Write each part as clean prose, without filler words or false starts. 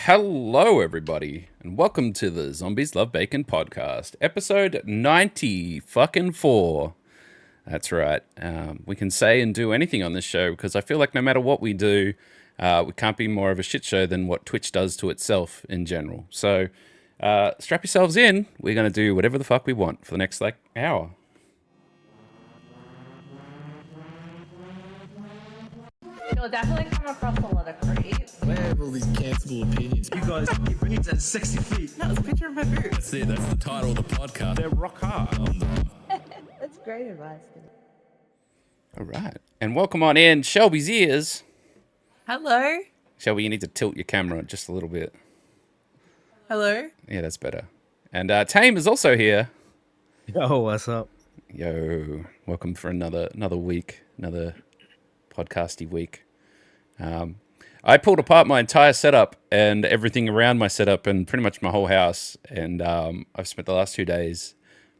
Hello, everybody, and welcome to the ZombiesLvBacon podcast, episode 90 fucking 4. That's right. We can say and do anything on this show because I feel like no matter what we do, we can't be more of a shit show than what Twitch does to itself in general. So strap yourselves in. We're going to do whatever the fuck we want for the next hour. You'll definitely come across a lot of creeps. Where have all these cancelable opinions? You guys keep boobs at 60 feet. No, it's a picture of my boobs. That's it. That's the title of the podcast. They're rock hard. That's great advice. All right. And welcome on in, Shelby's ears. Hello. Shelby, you need to tilt your camera just a little bit. Hello. Yeah, that's better. And Tame is also here. Yo, what's up? Yo, welcome for another week, another podcasty week. I pulled apart my entire setup and everything around my setup and pretty much my whole house. And I've spent the last 2 days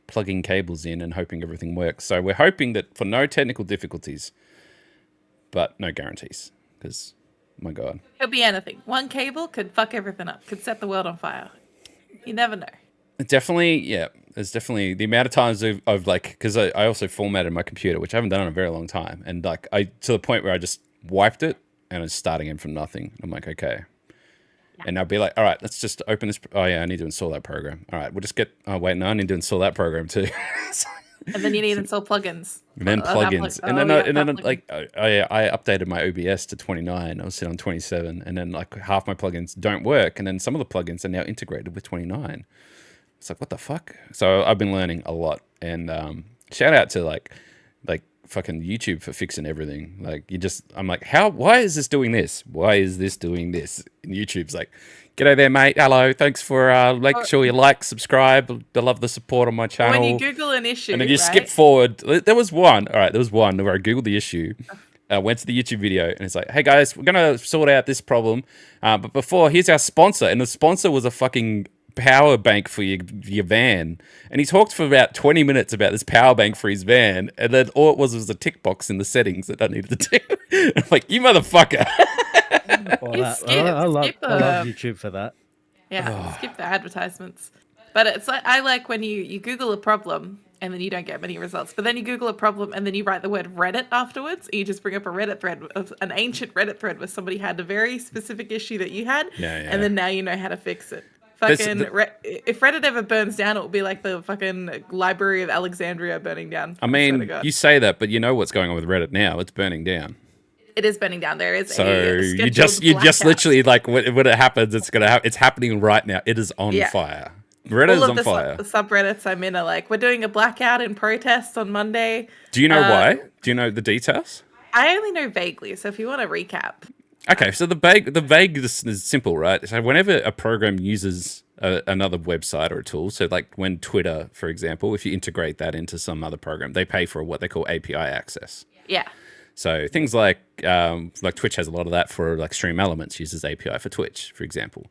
plugging cables in and hoping everything works. So we're hoping that for no technical difficulties, but no guarantees. Because, my God. Could be anything. One cable could fuck everything up. Could set the world on fire. You never know. Definitely, yeah. There's definitely the amount of times I've like, because I also formatted my computer, which I haven't done in a very long time. And like, to the point where I just wiped it and it's starting in from nothing. I'm like, okay. Yeah. And I'll be like, all right, let's just open this. Oh yeah, I need to install that program. All right, we'll just get, oh wait, no, I need to install that program too. And then you need to install plugins. And then plugins. I updated my OBS to 29. I was sitting on 27. And then like half my plugins don't work. And then some of the plugins are now integrated with 29. It's like, what the fuck? So I've been learning a lot. And shout out to like fucking YouTube for fixing everything. Like I'm like, why is this doing this? Why is this doing this? And YouTube's like, g'day there, mate. Hello. Thanks for making sure you like, subscribe. I love the support on my channel. When you Google an issue, and then you skip forward. There was one where I Googled the issue. Went to the YouTube video and it's like, hey guys, we're going to sort out this problem. But before, here's our sponsor. And the sponsor was a fucking power bank for your van, and he talked for about 20 minutes about this power bank for his van, and then all it was a tick box in the settings that I needed to do. I'm like, you motherfucker. I love YouTube for that. Yeah, skip the advertisements. But it's like, I like when you Google a problem and then you don't get many results, but then you Google a problem and then you write the word Reddit afterwards. You just bring up a Reddit thread, an ancient Reddit thread where somebody had a very specific issue that you had, and then now you know how to fix it. If Reddit ever burns down, it will be like the fucking Library of Alexandria burning down. I mean, you say that, but you know what's going on with Reddit now. It's burning down. It is burning down. There is you just literally like when it happens, it's happening right now. It is on fire. Reddit is on fire. The subreddits I'm in are like, we're doing a blackout in protest on Monday. Do you know why? Do you know the details? I only know vaguely, so if you want to recap. Okay, so the vagueness is simple, right? So whenever a program uses another website or a tool, so like when Twitter, for example, if you integrate that into some other program, they pay for what they call API access. Yeah. So things like Twitch has a lot of that for like Stream Elements uses API for Twitch, for example.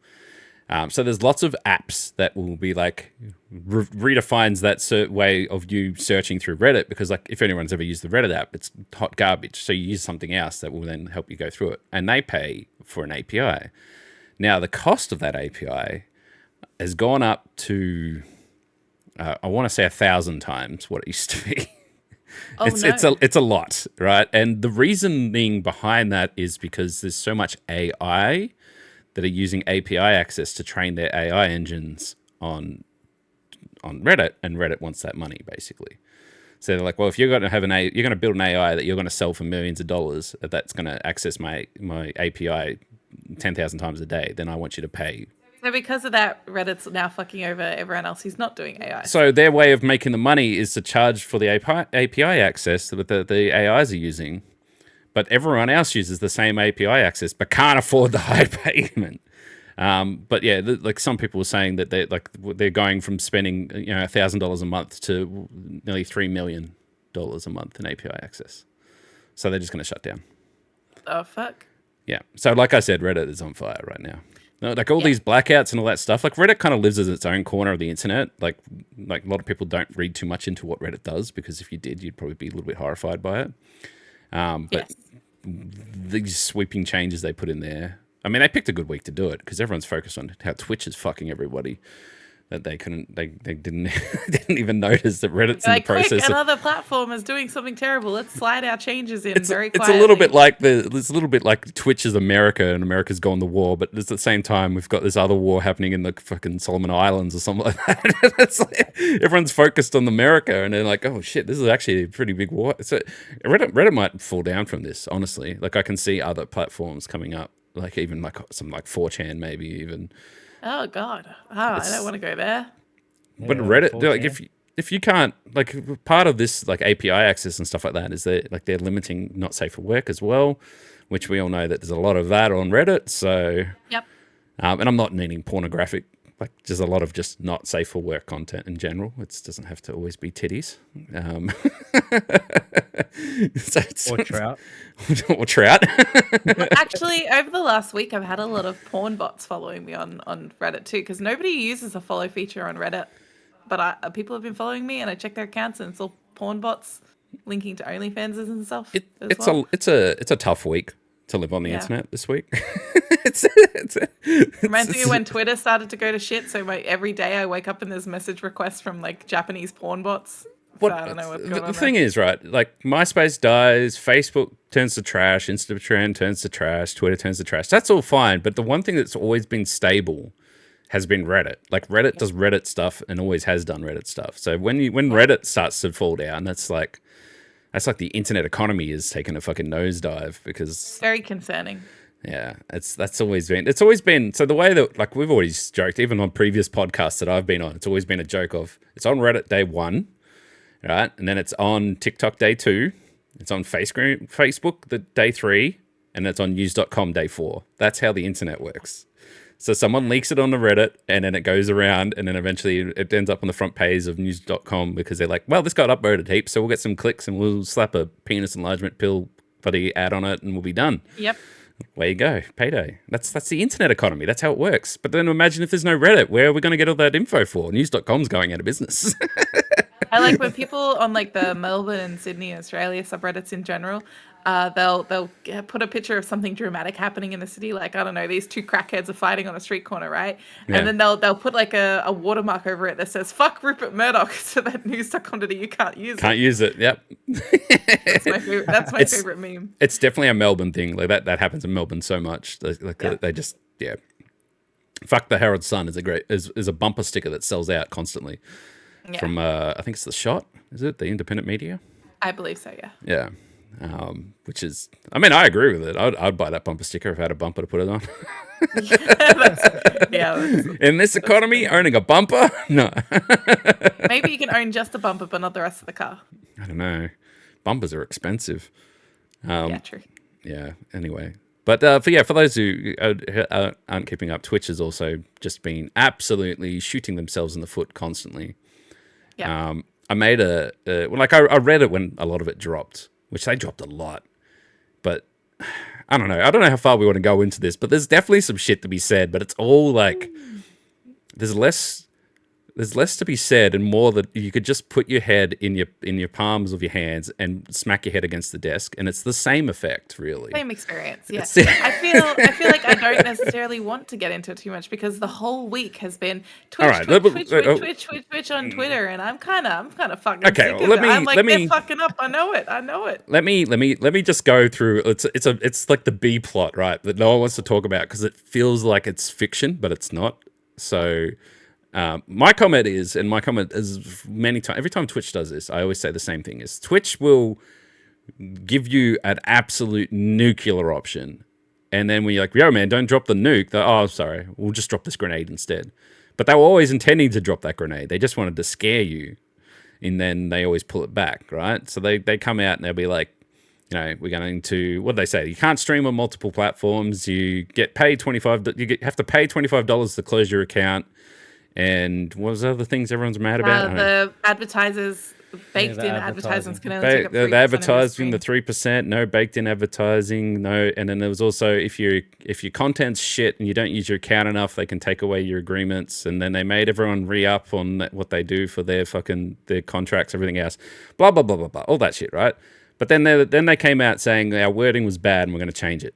So there's lots of apps that will be like redefines that way of you searching through Reddit, because like if anyone's ever used the Reddit app, it's hot garbage. So you use something else that will then help you go through it, and they pay for an API. Now the cost of that API has gone up to I want to say 1,000 times what it used to be. It's a lot, right? And the reasoning behind that is because there's so much AI that are using API access to train their AI engines on Reddit, and Reddit wants that money basically. So they're like, well, if you're going to build an AI that you're going to sell for millions of dollars, that's going to access my API 10,000 times a day, then I want you to pay. So because of that, Reddit's now fucking over everyone else who's not doing AI. So their way of making the money is to charge for the API access that the AIs are using. But everyone else uses the same API access, but can't afford the high payment. But yeah, like some people were saying that they're going from spending $1,000 a month to nearly $3 million a month in API access. So they're just going to shut down. Oh fuck. Yeah. So like I said, Reddit is on fire right now. Like all these blackouts and all that stuff. Like Reddit kind of lives as its own corner of the internet. Like a lot of people don't read too much into what Reddit does, because if you did, you'd probably be a little bit horrified by it. But these sweeping changes they put in there I mean, they picked a good week to do it because everyone's focused on how Twitch is fucking everybody. That they didn't didn't even notice that Reddit's in the process. Quick, another platform is doing something terrible. Let's slide our changes in very quietly. It's a little bit like Twitch is America and America's gone to war, but at the same time we've got this other war happening in the fucking Solomon Islands or something like that. It's like everyone's focused on America and they're like, oh shit, this is actually a pretty big war. So Reddit might fall down from this, honestly. Like I can see other platforms coming up, like even like some like 4chan maybe even. Oh God! I don't want to go there. But Reddit, like if you can't, like part of this like API access and stuff like that is that like they're limiting not safe for work as well, which we all know that there's a lot of that on Reddit. So yep. And I'm not meaning pornographic, like just a lot of just not safe for work content in general. It doesn't have to always be titties. Or trout. Or trout. Actually, over the last week, I've had a lot of porn bots following me on Reddit too, because nobody uses a follow feature on Reddit. But people have been following me, and I check their accounts, and it's all porn bots linking to OnlyFans and stuff. It's a tough week to live on the internet this week. Reminds me of when Twitter started to go to shit. So every day I wake up and there's message requests from like Japanese porn bots. So I don't know what's going on. The thing is, right, like MySpace dies, Facebook turns to trash, Instagram turns to trash, Twitter turns to trash. That's all fine. But the one thing that's always been stable has been Reddit. Like Reddit does Reddit stuff and always has done Reddit stuff. So when Reddit starts to fall down, that's like the internet economy is taking a fucking nosedive because it's very concerning. Yeah, it's always been so the way that like we've always joked, even on previous podcasts that I've been on, it's always been a joke of it's on Reddit day 1, right? And then it's on TikTok day 2, it's on Facebook the day 3, and it's on news.com day 4. That's how the internet works. So someone leaks it on the Reddit and then it goes around and then eventually it ends up on the front page of news.com because they're like, well, this got upvoted heaps, so we'll get some clicks and we'll slap a penis enlargement pill buddy ad on it and we'll be done. Yep. Way you go, payday. That's the internet economy. That's how it works. But then imagine if there's no Reddit, where are we going to get all that info for? News.com's going out of business. I like when people on like the Melbourne and Sydney, Australia subreddits in general, they'll put a picture of something dramatic happening in the city, like I don't know, these two crackheads are fighting on a street corner, right? Yeah. And then they'll put like a watermark over it that says "fuck Rupert Murdoch," so that news.com.au can't use it. Can't use it. Yep. That's my favorite meme. It's definitely a Melbourne thing. Like that happens in Melbourne so much. They just Fuck the Herald Sun is a bumper sticker that sells out constantly. Yeah. From I think it's the Shot. Is it the independent media? I believe so. Yeah. Yeah. Which is, I mean, I agree with it. I'd buy that bumper sticker if I had a bumper to put it on. In this economy, owning a bumper? No. Maybe you can own just the bumper, but not the rest of the car. I don't know. Bumpers are expensive. Yeah, true. Yeah, anyway. But for those who aren't keeping up, Twitch has also just been absolutely shooting themselves in the foot constantly. Yeah. I made I read it when a lot of it dropped, which they dropped a lot. But I don't know. I don't know how far we want to go into this, but there's definitely some shit to be said, but it's all like there's less to be said and more that you could just put your head in your palms of your hands and smack your head against the desk and it's the same effect, really. Same experience, yeah. I feel like I don't necessarily want to get into it too much because the whole week has been Twitch on Twitter, and I'm kind of fucking sick of it. I'm like, they're fucking up. I know it. Let me just go through. It's like the B plot, right? That no one wants to talk about because it feels like it's fiction, but it's not. So. My comment is many times, every time Twitch does this, I always say the same thing: is Twitch will give you an absolute nuclear option, and then when you're like, "Yo, man, don't drop the nuke," sorry, we'll just drop this grenade instead. But they were always intending to drop that grenade; they just wanted to scare you, and then they always pull it back, right? So they come out and they'll be like, you know, we're going to, what do they say? You can't stream on multiple platforms. You get paid have to pay $25 to close your account. And what was the other things everyone's mad about? The advertisers, baked-in advertisements can only take up 3%. The advertising, the 3%, no baked-in advertising, no. And then there was also if your content's shit and you don't use your account enough, they can take away your agreements. And then they made everyone re-up on what they do for their contracts, everything else, blah blah blah blah blah, all that shit, right? But then they came out saying our wording was bad and we're going to change it.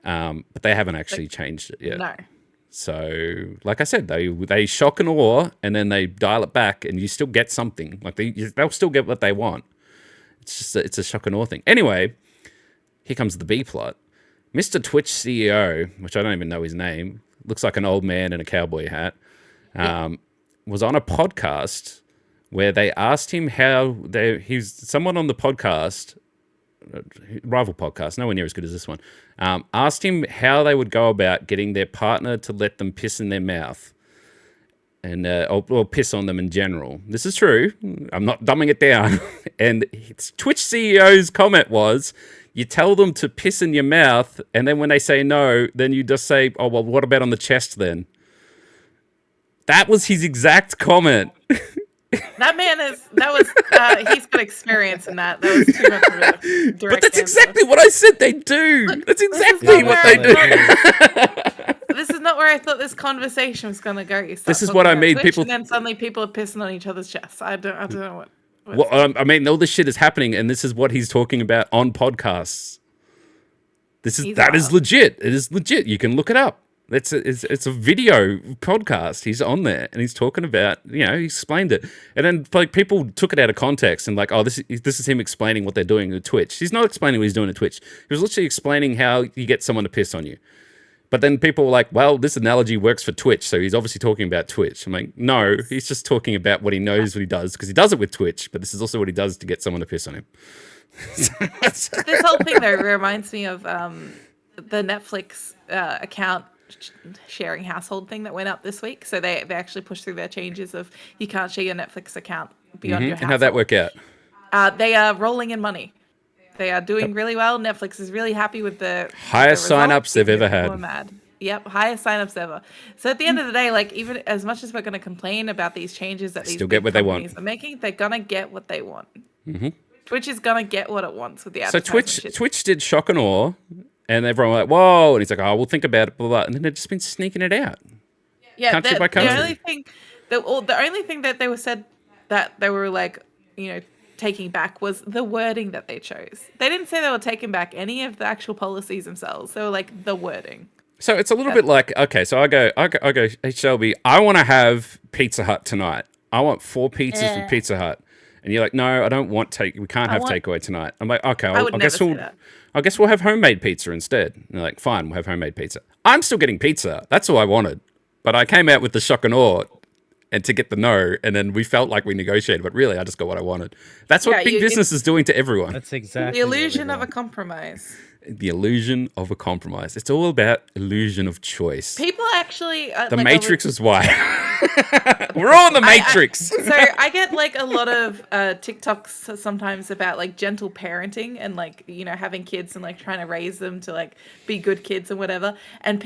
but they haven't actually changed it yet. No. So, like I said, they shock and awe, and then they dial it back, and you still get something. Like they'll still get what they want. It's just it's a shock and awe thing. Anyway, here comes the B plot. Mr. Twitch CEO, which I don't even know his name, looks like an old man in a cowboy hat, was on a podcast where they asked him how he's someone on the podcast, rival podcast, nowhere near as good as this one, asked him how they would go about getting their partner to let them piss in their mouth and or piss on them in general. This is true. I'm not dumbing it down. And Twitch CEO's comment was, you tell them to piss in your mouth, and then when they say no, then you just say, oh, well, what about on the chest then? That was his exact comment. That man he's got experience in that. That was too much of a direct But that's answer. exactly what I said they do. That's exactly what they do. This is not where I thought this conversation was going to go. You start This is talking what I about mean, Twitch, people- and then suddenly people are pissing on each other's chests. I don't know what. Well, I mean, all this shit is happening, and this is what he's talking about on podcasts. That is wild. legit. It is legit. You can look it up. It's a video podcast. He's on there, and he's talking about, he explained it, and then like people took it out of context and like, oh, this is him explaining what they're doing at Twitch. He's not explaining what he's doing at Twitch. He was literally explaining how you get someone to piss on you. But then people were like, well, this analogy works for Twitch, so he's obviously talking about Twitch. I'm like, no, he's just talking about what he knows what he does, because he does it with Twitch, but this is also what he does to get someone to piss on him. This whole thing though reminds me of the Netflix account sharing household thing that went up this week. So they actually pushed through their changes of you can't share your Netflix account beyond your household. And how'd that work out? They are rolling in money. They are doing really well. Netflix is really happy with the Highest results. signups they've ever People had. are mad. Yep, highest signups ever. So at the end of the day, like even as much as we're going to complain about these changes that these still get big what they want. companies are making, they're gonna get what they want. Mm-hmm. Twitch is gonna get what it wants with the So advertisement shit. Twitch did shock and awe, and everyone was like, whoa, and he's like, oh, we'll think about it, blah, blah, blah. And then they've just been sneaking it out. Yeah, country by country. The only thing that they were said that they were like, taking back was the wording that they chose. They didn't say they were taking back any of the actual policies themselves. They were like the wording. So it's a little bit like, okay, so I go, hey Shelby, I want to have Pizza Hut tonight. I want 4 pizzas from Pizza Hut. And you're like, no, I don't want we can't have takeaway tonight. I'm like, okay, I guess we'll have homemade pizza instead. And they're like, fine, we'll have homemade pizza. I'm still getting pizza. That's all I wanted. But I came out with the shock and awe and to get the no, and then we felt like we negotiated, but really I just got what I wanted. That's what big business is doing to everyone. That's exactly The illusion of a compromise. The illusion of a compromise. It's all about illusion of choice. People actually... The Matrix is why. We're all in the Matrix. So I get like a lot of TikToks sometimes about like gentle parenting and like, having kids and like trying to raise them to like be good kids and whatever. And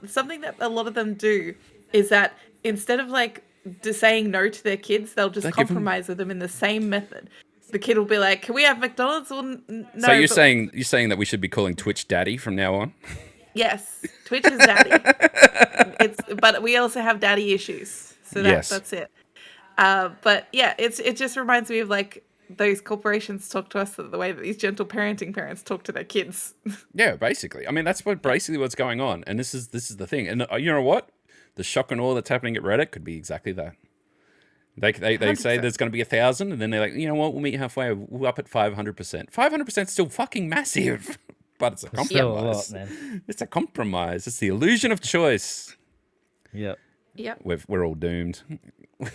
something that a lot of them do is that instead of like just saying no to their kids, they'll just compromise with them in the same method. The kid will be like, "Can we have McDonald's?" Well, no. So you're saying that we should be calling Twitch Daddy from now on? Yes, Twitch is daddy. But we also have daddy issues, so that's it. But yeah, it just reminds me of like those corporations talk to us the way that these gentle parenting parents talk to their kids. Yeah, basically. I mean, that's basically what's going on, and this is the thing. And you know what? The shock and awe that's happening at Reddit could be exactly that. They say there's going to be 1,000, and then they're like, you know what? We'll meet halfway. We'll up at 500%. 500% is still fucking massive, but it's a compromise. Still a lot, man. It's a compromise. It's the illusion of choice. Yep. Yep. We're all doomed.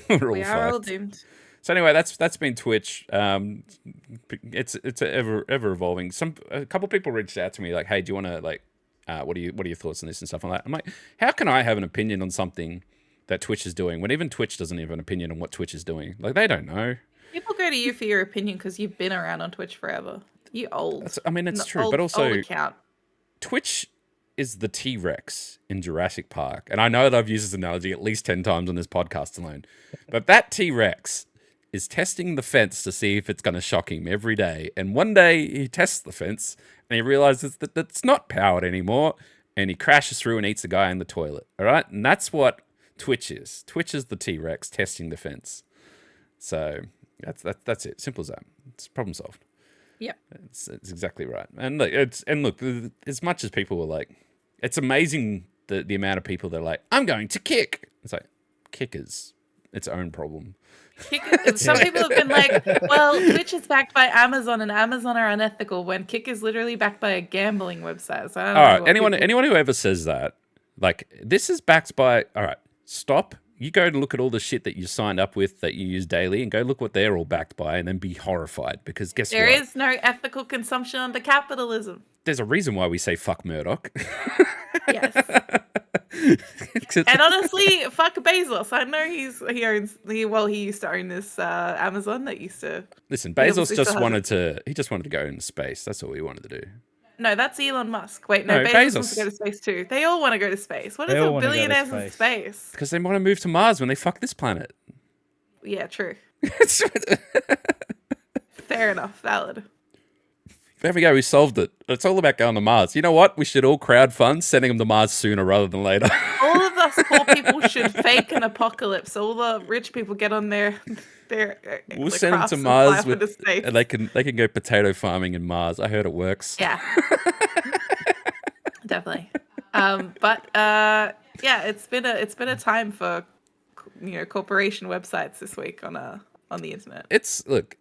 We are all fucked. doomed. So anyway, that's been Twitch. It's ever evolving. A couple people reached out to me like, hey, do you want to like, what are your thoughts on this and stuff like that? I'm like, how can I have an opinion on something that Twitch is doing when even Twitch doesn't have an opinion on what Twitch is doing? Like, they don't know. People go to you for your opinion because you've been around on Twitch forever. You old. It's true, old, but also old account. Twitch is the T-Rex in Jurassic Park. And I know that I've used this analogy at least 10 times on this podcast alone. But that T-Rex is testing the fence to see if it's going to shock him every day. And one day he tests the fence and he realizes that it's not powered anymore. And he crashes through and eats a guy in the toilet. All right? And that's what Twitch is. Twitch is the T-Rex testing the fence. So that's it. Simple as that. It's problem solved. Yep. It's exactly right. And look, as much as people were like, it's amazing the amount of people that are like, I'm going to Kick. It's like, Kick is its own problem. Some people have been like, well, Twitch is backed by Amazon and Amazon are unethical when Kick is literally backed by a gambling website. So I don't All know right, what anyone who ever says that, like, this is backed by, all right, stop. You go to look at all the shit that you signed up with that you use daily and go look what they're all backed by and then be horrified because guess There what? is no ethical consumption under capitalism. There's a reason why we say fuck Murdoch. Yes. And honestly, fuck Bezos. I know he used to own this Amazon that used to. Listen, He Bezos obviously just still has wanted to go into space. That's all he wanted to do. No, that's Elon Musk. Wait, no, No, Bezos wants Bezos. to go to space too. They all want to go to space. What They is all it, wanna go to billionaires in space. space? Because they want to move to Mars when they fuck this planet. Yeah, true. Fair enough. Valid. There we go. We solved it. It's all about going to Mars. You know what? We should all crowdfund sending them to Mars sooner rather than later. All of us poor people should fake an apocalypse. All the rich people get on their We'll send them crafts to and Mars fly for the space. and they can go potato farming in Mars. I heard it works. Yeah. Definitely. Yeah, it's been a time for corporation websites this week on the internet. It's like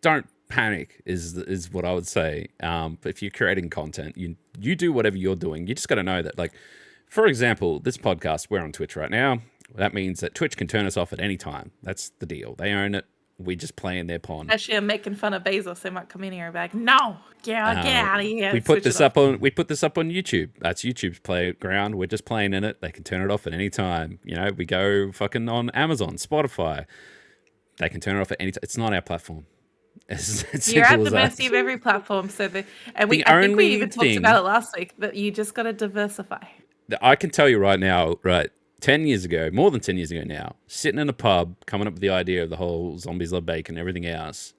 don't panic is what I would say. But if you're creating content, you do whatever you're doing. You just got to know that, like, for example, this podcast, we're on Twitch right now. That means that Twitch can turn us off at any time. That's the deal. They own it. We just play in their pond. Actually, I'm making fun of Bezos. They might come in here and be like, "No, get out of here." We put this up on YouTube. That's YouTube's playground. We're just playing in it. They can turn it off at any time. We go fucking on Amazon, Spotify. They can turn it off at any time. It's not our platform. You're at the mercy of every platform. I think we even talked about it last week, that you just got to diversify. I can tell you right now, right, 10 years ago, more than 10 years ago now, sitting in a pub, coming up with the idea of the whole Zombies Love Bacon and everything else,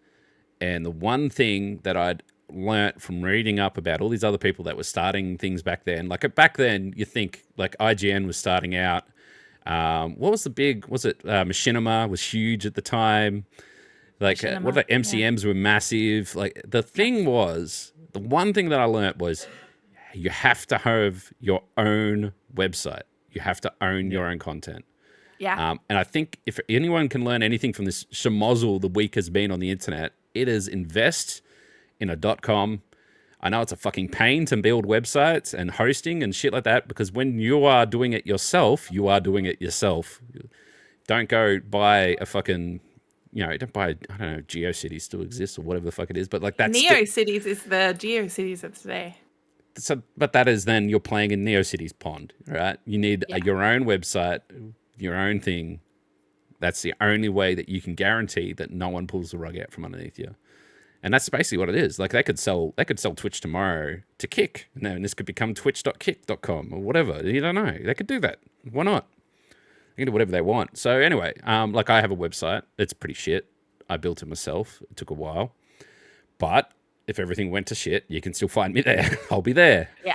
and the one thing that I'd learnt from reading up about all these other people that were starting things back then, like back then, you think, like IGN was starting out. What was the big, Machinima was huge at the time. Like, what the MCMs were massive. Like, the one thing that I learnt was you have to have your own website. You have to own your own content. Yeah. And I think if anyone can learn anything from this schmozzle the week has been on the internet, it is invest in a .com. I know it's a fucking pain to build websites and hosting and shit like that, because when you are doing it yourself, you are doing it yourself. Don't go buy a fucking... don't buy, I don't know, GeoCities still exists or whatever the fuck it is, but like that's... NeoCities is the GeoCities of today. So, but that is then you're playing in NeoCities pond, right? You need your own website, your own thing. That's the only way that you can guarantee that no one pulls the rug out from underneath you. And that's basically what it is. Like they could sell Twitch tomorrow to Kick, and this could become twitch.kick.com or whatever. You don't know. They could do that. Why not? They can do whatever they want. So anyway, like I have a website. It's pretty shit. I built it myself. It took a while. But if everything went to shit, you can still find me there. I'll be there. Yeah.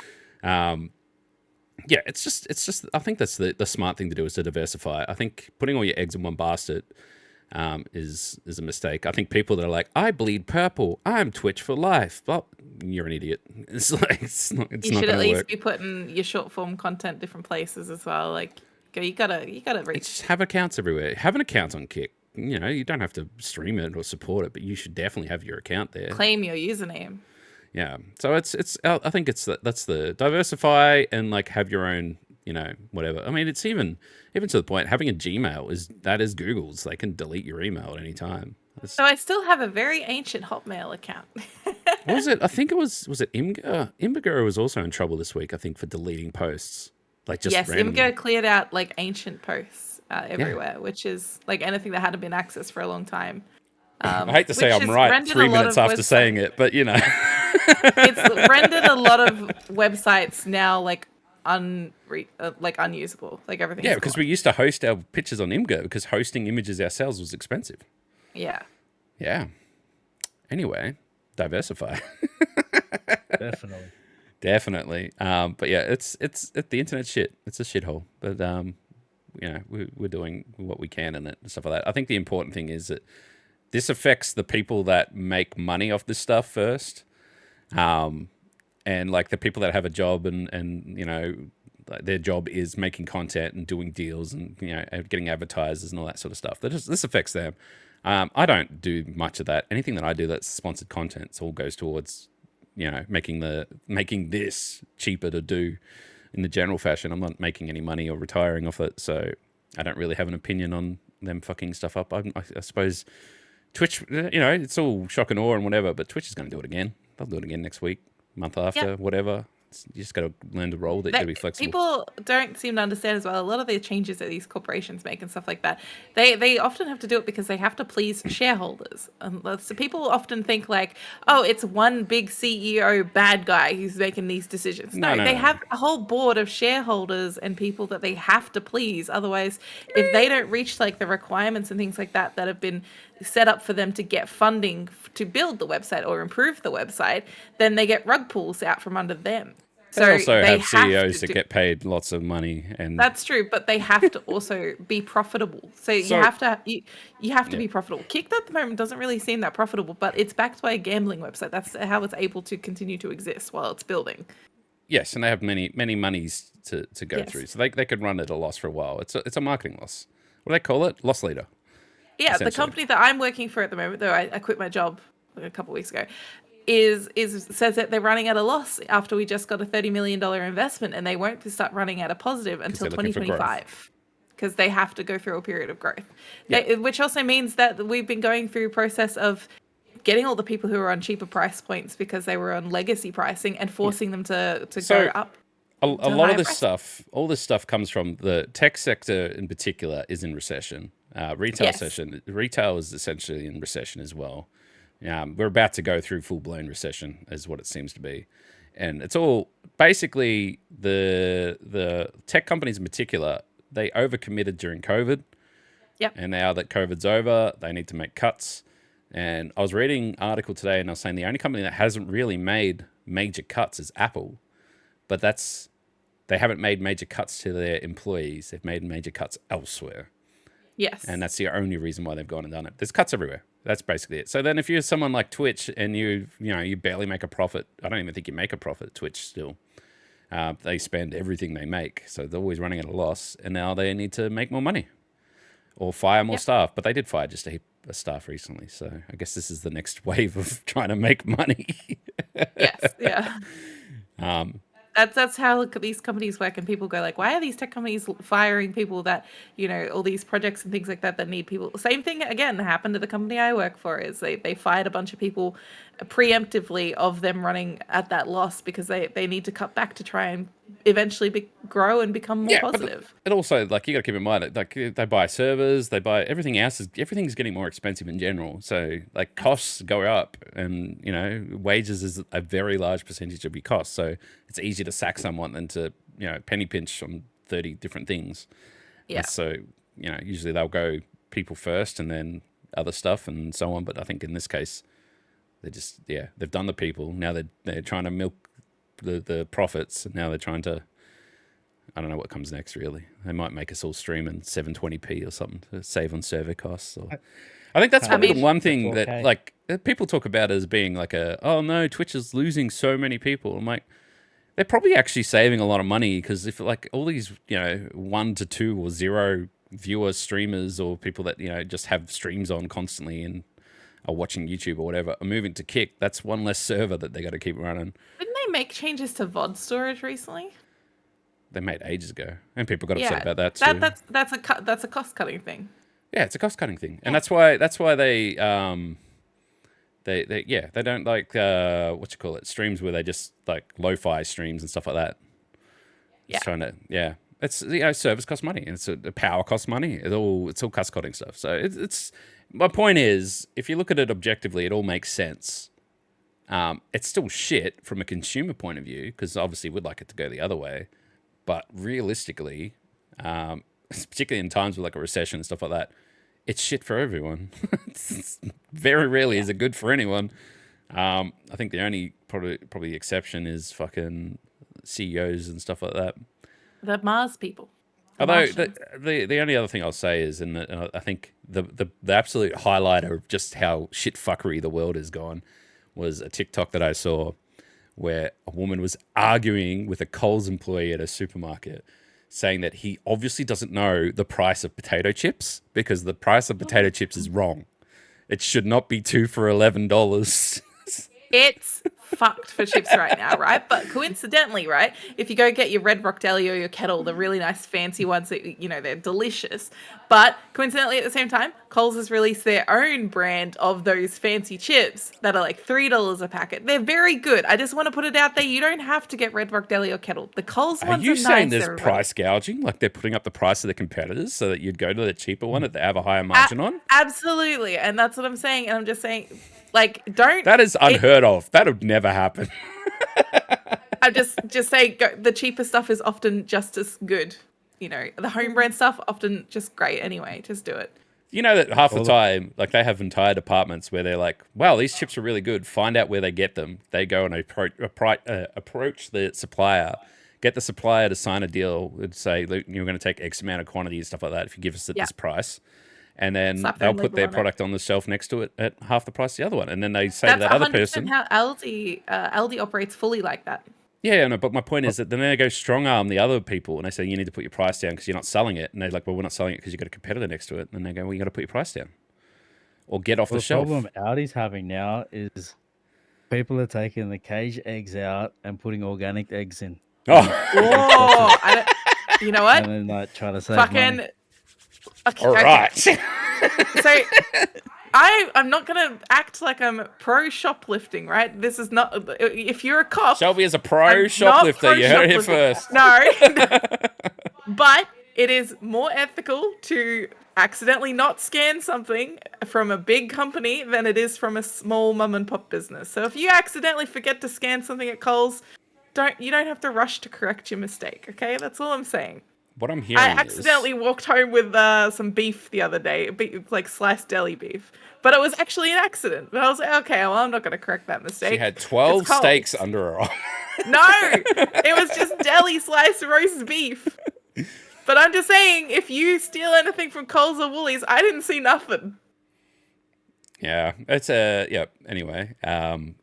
Yeah, it's just I think that's the smart thing to do, is to diversify. I think putting all your eggs in one basket is a mistake. I think people that are like, I bleed purple, I'm Twitch for life. Well, you're an idiot. It's like it's not You going should at to least work. be putting your short form content different places as well. Like you gotta reach. Just have accounts everywhere. Have an account on Kick. You don't have to stream it or support it, but you should definitely have your account there. Claim your username. Yeah. So it's I think that's the diversify and like have your own, whatever. I mean, it's even to the point, having a Gmail is Google's. They can delete your email at any time. So I still have a very ancient Hotmail account. What was it? I think it was it Imgur? Imgur was also in trouble this week, I think, for deleting posts. Like just yes, randomly. Imgur cleared out like ancient posts everywhere, which is like anything that hadn't been accessed for a long time. I hate to say which I'm has right rendered 3 a lot minutes of after saying it, but it's rendered a lot of websites now like unusable. Like everything. Yeah, because we used to host our pictures on Imgur because hosting images ourselves was expensive. Yeah. Yeah. Anyway, diversify. Definitely. But yeah, it's the internet shit. It's a shithole. But we're doing what we can in it and stuff like that. I think the important thing is that this affects the people that make money off this stuff first. And like the people that have a job and you know, like their job is making content and doing deals and, you know, getting advertisers and all that sort of stuff. This affects them. I don't do much of that. Anything that I do that's sponsored content all goes towards, you know, making this cheaper to do in the general fashion. I'm not making any money or retiring off it, so I don't really have an opinion on them fucking stuff up. I suppose Twitch, you know, it's all shock and awe and whatever, but Twitch is going to do it again. They'll do it again next week, month after, whatever. You just got to learn to roll. That you got to be flexible. People don't seem to understand as well. A lot of the changes that these corporations make and stuff like that, they often have to do it because they have to please shareholders. So people often think like, oh, it's one big CEO bad guy who's making these decisions. No, they have a whole board of shareholders and people that they have to please. Otherwise, if they don't reach like the requirements and things like that that have been set up for them to get funding to build the website or improve the website, then they get rug pulls out from under them. They also have CEOs that get paid lots of money, and that's true. But they have to also be profitable. So you have to be profitable. Kick at the moment doesn't really seem that profitable, but it's backed by a gambling website. That's how it's able to continue to exist while it's building. Yes, and they have many monies to go through, so they could run at a loss for a while. It's a marketing loss. What do they call it? Loss leader. Yeah, the company that I'm working for at the moment, though I quit my job a couple of weeks ago, says that they're running at a loss after we just got a $30 million investment, and they won't start running at a positive until 2025 because they have to go through a period of growth. Which also means that we've been going through a process of getting all the people who are on cheaper price points because they were on legacy pricing and forcing them to go up. A lot of this stuff, all this stuff comes from the tech sector in particular is in recession. Retail is essentially in recession as well. We're about to go through full-blown recession is what it seems to be. And it's all basically the tech companies in particular, they overcommitted during COVID. Yep. And now that COVID's over, they need to make cuts. And I was reading an article today and I was saying the only company that hasn't really made major cuts is Apple. But they haven't made major cuts to their employees. They've made major cuts elsewhere. Yes. And that's the only reason why they've gone and done it. There's cuts everywhere. That's basically it. So then if you're someone like Twitch and you barely make a profit, I don't even think you make a profit at Twitch still. They spend everything they make. So they're always running at a loss. And now they need to make more money or fire more staff. But they did fire just a heap of staff recently. So I guess this is the next wave of trying to make money. Yes, yeah. That's how these companies work, and people go like, why are these tech companies firing people that, you know, all these projects and things like that need people? Same thing again happened to the company I work for. Is they fired a bunch of people preemptively of them running at that loss because they need to cut back to try and eventually grow and become more positive. And also, like, you got to keep in mind, like, they buy servers, they buy everything else. Everything's getting more expensive in general. So, like, costs go up, and, you know, wages is a very large percentage of your costs. So it's easier to sack someone than to, you know, penny pinch on 30 different things. Yeah. And so, you know, usually they'll go people first and then other stuff and so on. But I think in this case, they just, they've done the people. Now they're trying to milk the profits, and now they're trying to, I don't know what comes next, really. They might make us all stream in 720p or something to save on server costs. Or I think that's probably the one thing that, like, people talk about as being like oh no, Twitch is losing so many people. I'm like, they're probably actually saving a lot of money, because if, like, all these, you know, 1 to 2 or 0 viewer streamers or people that, you know, just have streams on constantly and are watching YouTube or whatever are moving to Kick, that's one less server that they got to keep running. Didn't they make changes to VOD storage recently? They made ages ago, and people got upset about that too. That's a cost cutting thing. Yeah, it's a cost cutting thing, and that's why they don't like streams where they just like lo-fi streams and stuff like that. Yeah, it's, you know, service costs money, and the power costs money. It's all cost cutting stuff. So it's my point is, if you look at it objectively, it all makes sense. It's still shit from a consumer point of view, because obviously we'd like it to go the other way. But realistically, particularly in times with like a recession and stuff like that, it's shit for everyone. It's very rarely is it good for anyone. I think the only probably exception is fucking CEOs and stuff like that. The Mars people. Although Martians. the only other thing I'll say is, and I think the absolute highlighter of just how shit fuckery the world has gone was a TikTok that I saw where a woman was arguing with a Coles employee at a supermarket, saying that he obviously doesn't know the price of potato chips because the price of potato chips is wrong. It should not be 2 for $11. It's fucked for chips right now, right? But coincidentally, right, if you go get your Red Rock Deli or your Kettle, the really nice fancy ones that, you know, they're delicious. But coincidentally, at the same time, Coles has released their own brand of those fancy chips that are like $3 a packet. They're very good. I just want to put it out there. You don't have to get Red Rock Deli or Kettle. The Coles ones are you saying nice, there's everybody. price gouging? Like they're putting up the price of the competitors so that you'd go to the cheaper one that they have a higher margin on? Absolutely. And that's what I'm saying. And I'm just saying, like, don't. That is unheard of. That would never happen. I'm just saying the cheaper stuff is often just as good. You know, the home brand stuff often just great anyway. Just do it. You know that half the time, like they have entire departments where they're like, wow, these chips are really good. Find out where they get them. They go and approach the supplier, get the supplier to sign a deal and say, look, you're going to take X amount of quantity and stuff like that if you give us at this price. And then Slap they'll their put their label on product on the shelf next to it at half the price of the other one. And then they say to that other person, how Aldi operates fully like that. yeah, no, but my point is that then they go strong arm the other people and they say, you need to put your price down because you're not selling it. And they're like, well, we're not selling it because you've got a competitor next to it. And they go, well, you got to put your price down or get off the shelf. The problem Aldi's having now is people are taking the cage eggs out and putting organic eggs in. Oh, Whoa! You know what? And then like trying to save Fucking. money. Okay, all right. So I'm not gonna act like I'm pro shoplifting, right? This is not. If you're a cop, Shelby is a pro I'm shoplifter. not You heard it here pro-shoplifting. first. No. But it is more ethical to accidentally not scan something from a big company than it is from a small mum and pop business. So if you accidentally forget to scan something at Coles, you don't have to rush to correct your mistake, okay? That's all I'm saying. What I'm hearing I accidentally walked home with some beef the other day, like sliced deli beef. But it was actually an accident. But I was like, okay, well, I'm not going to correct that mistake. She had 12 It's Coles. steaks under her arm. No, it was just deli sliced roast beef. But I'm just saying, if you steal anything from Coles or Woolies, I didn't see nothing. Yeah, it's a yeah. Anyway,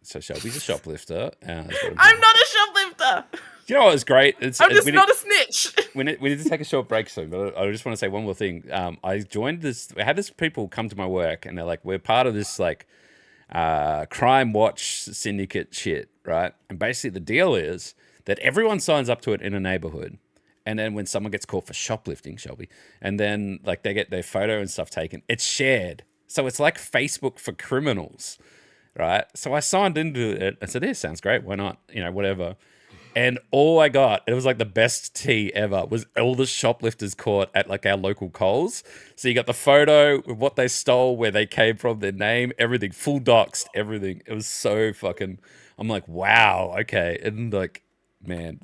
so Shelby's a shoplifter. I'm not a shoplifter. You know what was great? I'm just not a snitch. We need to take a short break soon, but I just want to say one more thing. I joined this. I had this people come to my work, and they're like, "We're part of this like crime watch syndicate shit, right?" And basically, the deal is that everyone signs up to it in a neighborhood, and then when someone gets caught for shoplifting, Shelby, and then like they get their photo and stuff taken, it's shared. So it's like Facebook for criminals, right? So I signed into it. I said, "Yeah, sounds great. Why not? You know, whatever." And all I got, it was like the best tea ever, was all the shoplifters caught at like our local Coles. So you got the photo of what they stole, where they came from, their name, everything, full doxed, everything. It was so fucking, I'm like, wow, okay. And like, man,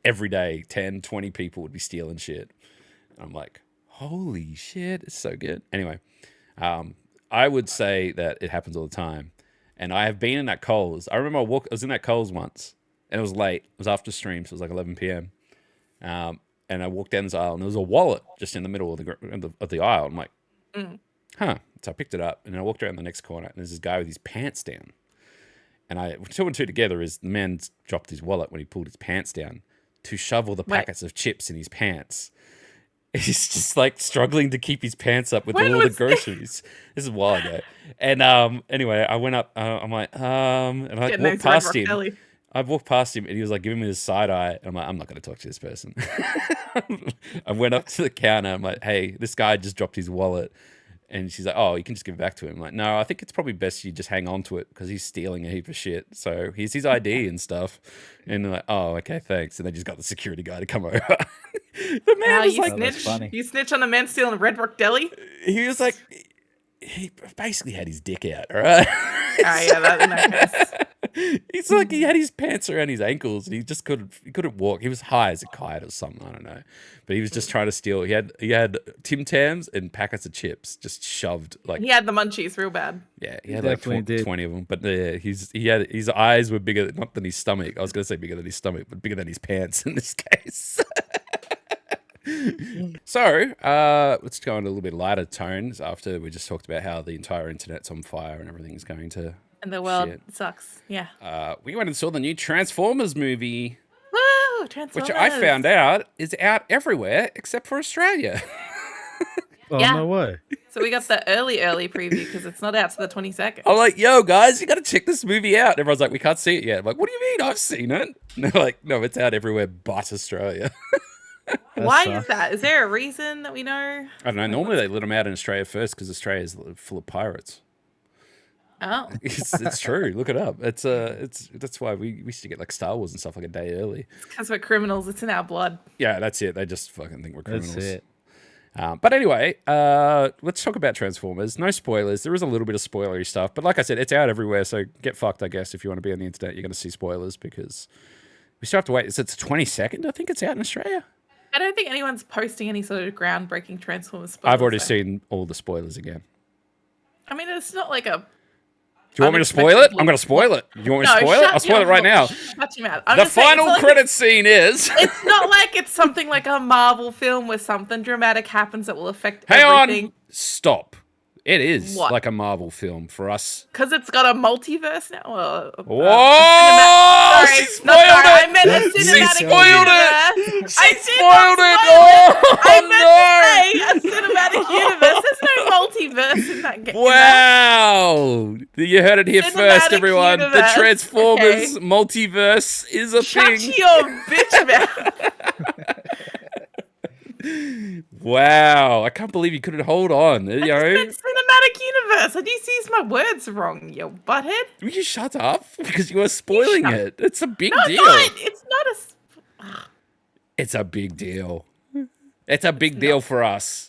every day 10, 20 people would be stealing shit. I'm like, holy shit, it's so good. Anyway, I would say that it happens all the time. And I have been in that Coles. I remember I was in that Coles once. And it was late. It was after stream, so it was like 11 p.m. And I walked down this aisle, and there was a wallet just in the middle of the aisle. I'm like, huh. So I picked it up, and I walked around the next corner, and there's this guy with his pants down. And two and two together is the man dropped his wallet when he pulled his pants down to shovel the packets of chips in his pants. He's just like struggling to keep his pants up with all the groceries. This is a while ago. And anyway, I went up. I'm like, and I walked past him. Deli. I walked past him and he was like giving me this side eye. And I'm like, I'm not going to talk to this person. I went up to the counter. I'm like, hey, this guy just dropped his wallet. And she's like, oh, you can just give it back to him. I'm like, no, I think it's probably best you just hang on to it because he's stealing a heap of shit. So here's his ID and stuff. And they're like, oh, okay, thanks. And they just got the security guy to come over. The man was like, you snitch on a man stealing a Red Rock Deli? He was like, he basically had his dick out, all right? Oh, yeah, that's nice. He's like, he had his pants around his ankles and he couldn't walk. He was high as a kite or something, I don't know. But he was just trying to steal. He had Tim Tams and packets of chips just shoved like. He had the munchies real bad. Yeah, he had like 20 of them. But yeah, his eyes were bigger, not than his stomach. I was going to say bigger than his stomach, but bigger than his pants in this case. So, let's go on a little bit lighter tones after we just talked about how the entire internet's on fire and everything's going to And the world shit. sucks. Yeah. We went and saw the new Transformers movie, Woo! Transformers. which I found out is out everywhere except for Australia. Oh, Yeah. no way. So we got the early preview because it's not out to the 22nd. I'm like, yo, guys, you got to check this movie out. And everyone's like, we can't see it yet. I'm like, what do you mean? I've seen it. And they're like, no, it's out everywhere but Australia. Why sucks. is that? Is there a reason that we know? I don't know. Normally they let them out in Australia first because Australia is full of pirates. Oh. It's true. Look it up. It's that's why we used to get like Star Wars and stuff like a day early. Because we're criminals. It's in our blood. Yeah, that's it. They just fucking think we're criminals. That's it. But anyway, let's talk about Transformers. No spoilers. There is a little bit of spoilery stuff, but like I said, it's out everywhere. So get fucked, I guess. If you want to be on the internet, you're going to see spoilers because we still have to wait. It's the 22nd. I think it's out in Australia. I don't think anyone's posting any sort of groundbreaking Transformers spoilers. I've already though. seen all the spoilers again. I mean, it's not like a. Do you want me to spoil it? I'm going to spoil it. You want me to spoil it? I'll spoil it right now. Shut your mouth. I'm The just saying, final credit scene is. It's not like it's something like a Marvel film where something dramatic happens that will affect Hang everything. on. Stop. It is What? like a Marvel film for us. Because it's got a multiverse now. Whoa! Sorry, She not spoiled sorry, I it! meant a She cinematic spoiled it! universe. She I did spoiled not it! spoil Oh, I meant to say a cinematic universe. There's no multiverse in that game. Wow! You heard it here first, Cinematic everyone. The universe, Transformers okay. multiverse is a Shut thing. your bitch mouth. Wow! I can't believe you couldn't hold on. You I know, said cinematic universe. I do use my words wrong, you butthead. will you shut up? Because you are spoiling shut- it. It's a big No, deal. it's not It's a big deal. It's a big deal for us.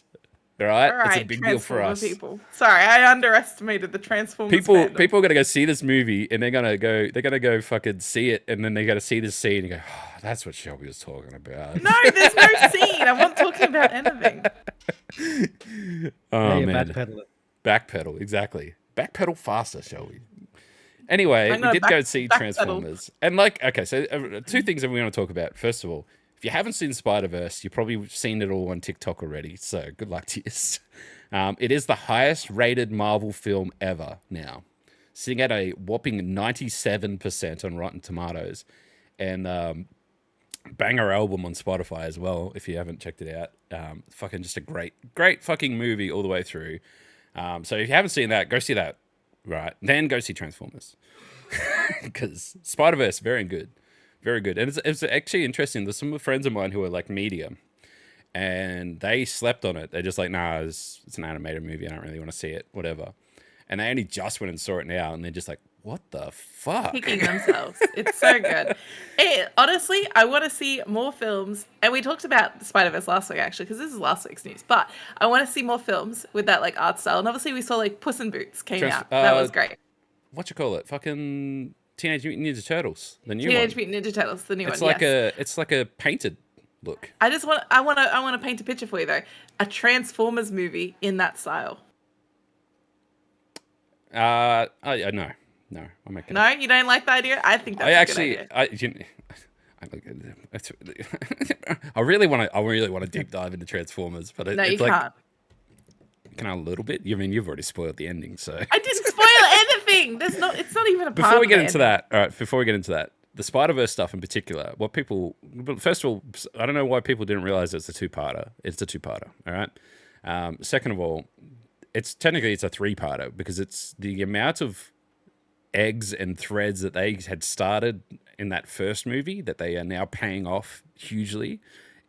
All right? all right. It's a big deal for Transformer us. People. Sorry, I underestimated the Transformers. People fandom. are gonna go see this movie and they're gonna go fucking see it and then they're gonna see this scene and go, oh, that's what Shelby was talking about. No, there's no scene. I'm not talking about anything. Oh Yeah, man. backpedal it. Backpedal, exactly. Backpedal faster, Shelby. Anyway, I'm we gonna did go see backpedal. Transformers. And like, okay, so two things that we want to talk about. First of all, if you haven't seen SpiderVerse, you've probably seen it all on TikTok already. So good luck to you. It is the highest rated Marvel film ever now, sitting at a whopping 97% on Rotten Tomatoes, and banger album on Spotify as well. If you haven't checked it out, fucking just a great fucking movie all the way through. So if you haven't seen that, go see that. Right, then go see Transformers because SpiderVerse very good, very good, and it's actually interesting. There's some friends of mine who are like media, and they slept on it. They're just like, nah, it's an animated movie. I don't really want to see it, whatever. And they only just went and saw it now, and they're just like, what the fuck? Kicking themselves. It's so good. Honestly, I want to see more films. And we talked about Spider-Verse last week, actually, because this is last week's news. But I want to see more films with that like art style. And obviously, we saw like Puss in Boots came out. That was great. What you call it? Fucking Teenage Mutant Ninja Turtles, the new Teenage one. Mutant Ninja Turtles, the new It's one. like Yes. it's like a painted look. I want to paint a picture for you though. A Transformers movie in that style. No, I'm okay. No, you don't like the idea? I think that's a good idea. I really want to deep dive into Transformers, but No, you it's like, can't. can I a little bit? You mean you've already spoiled the ending, so. I didn't spoil anything. It's not even a part Before we of get the into ending. that, all right. Before we get into that, the Spider-Verse stuff in particular. First of all, I don't know why people didn't realize it's a two-parter. It's a two-parter. All right. Second of all, it's a three-parter because it's the amount of eggs and threads that they had started in that first movie that they are now paying off hugely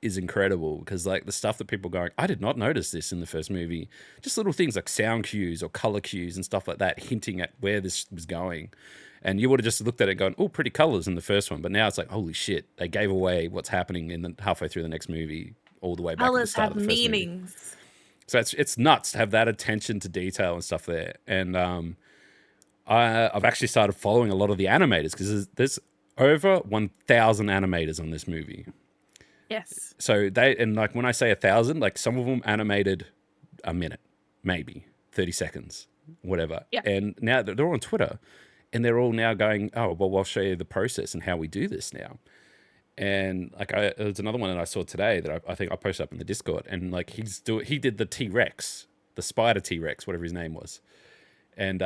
is incredible, because like the stuff that people are going, I did not notice this in the first movie, just little things like sound cues or color cues and stuff like that hinting at where this was going, and you would have just looked at it going, oh, pretty colors in the first one, but now it's like, holy shit, they gave away what's happening in the halfway through the next movie all the way back at the Colors start have of the first movie. meanings. So it's nuts to have that attention to detail and stuff there. And I've actually started following a lot of the animators because there's over 1,000 animators on this movie. Yes. So like when I say 1,000, like some of them animated a minute, maybe 30 seconds, whatever. Yeah. And now they're all on Twitter, and they're all now going, oh, well, I'll show you the process and how we do this now. And like there's another one that I saw today that I think I posted up in the Discord, and like he did the T-Rex, the spider T-Rex, whatever his name was, and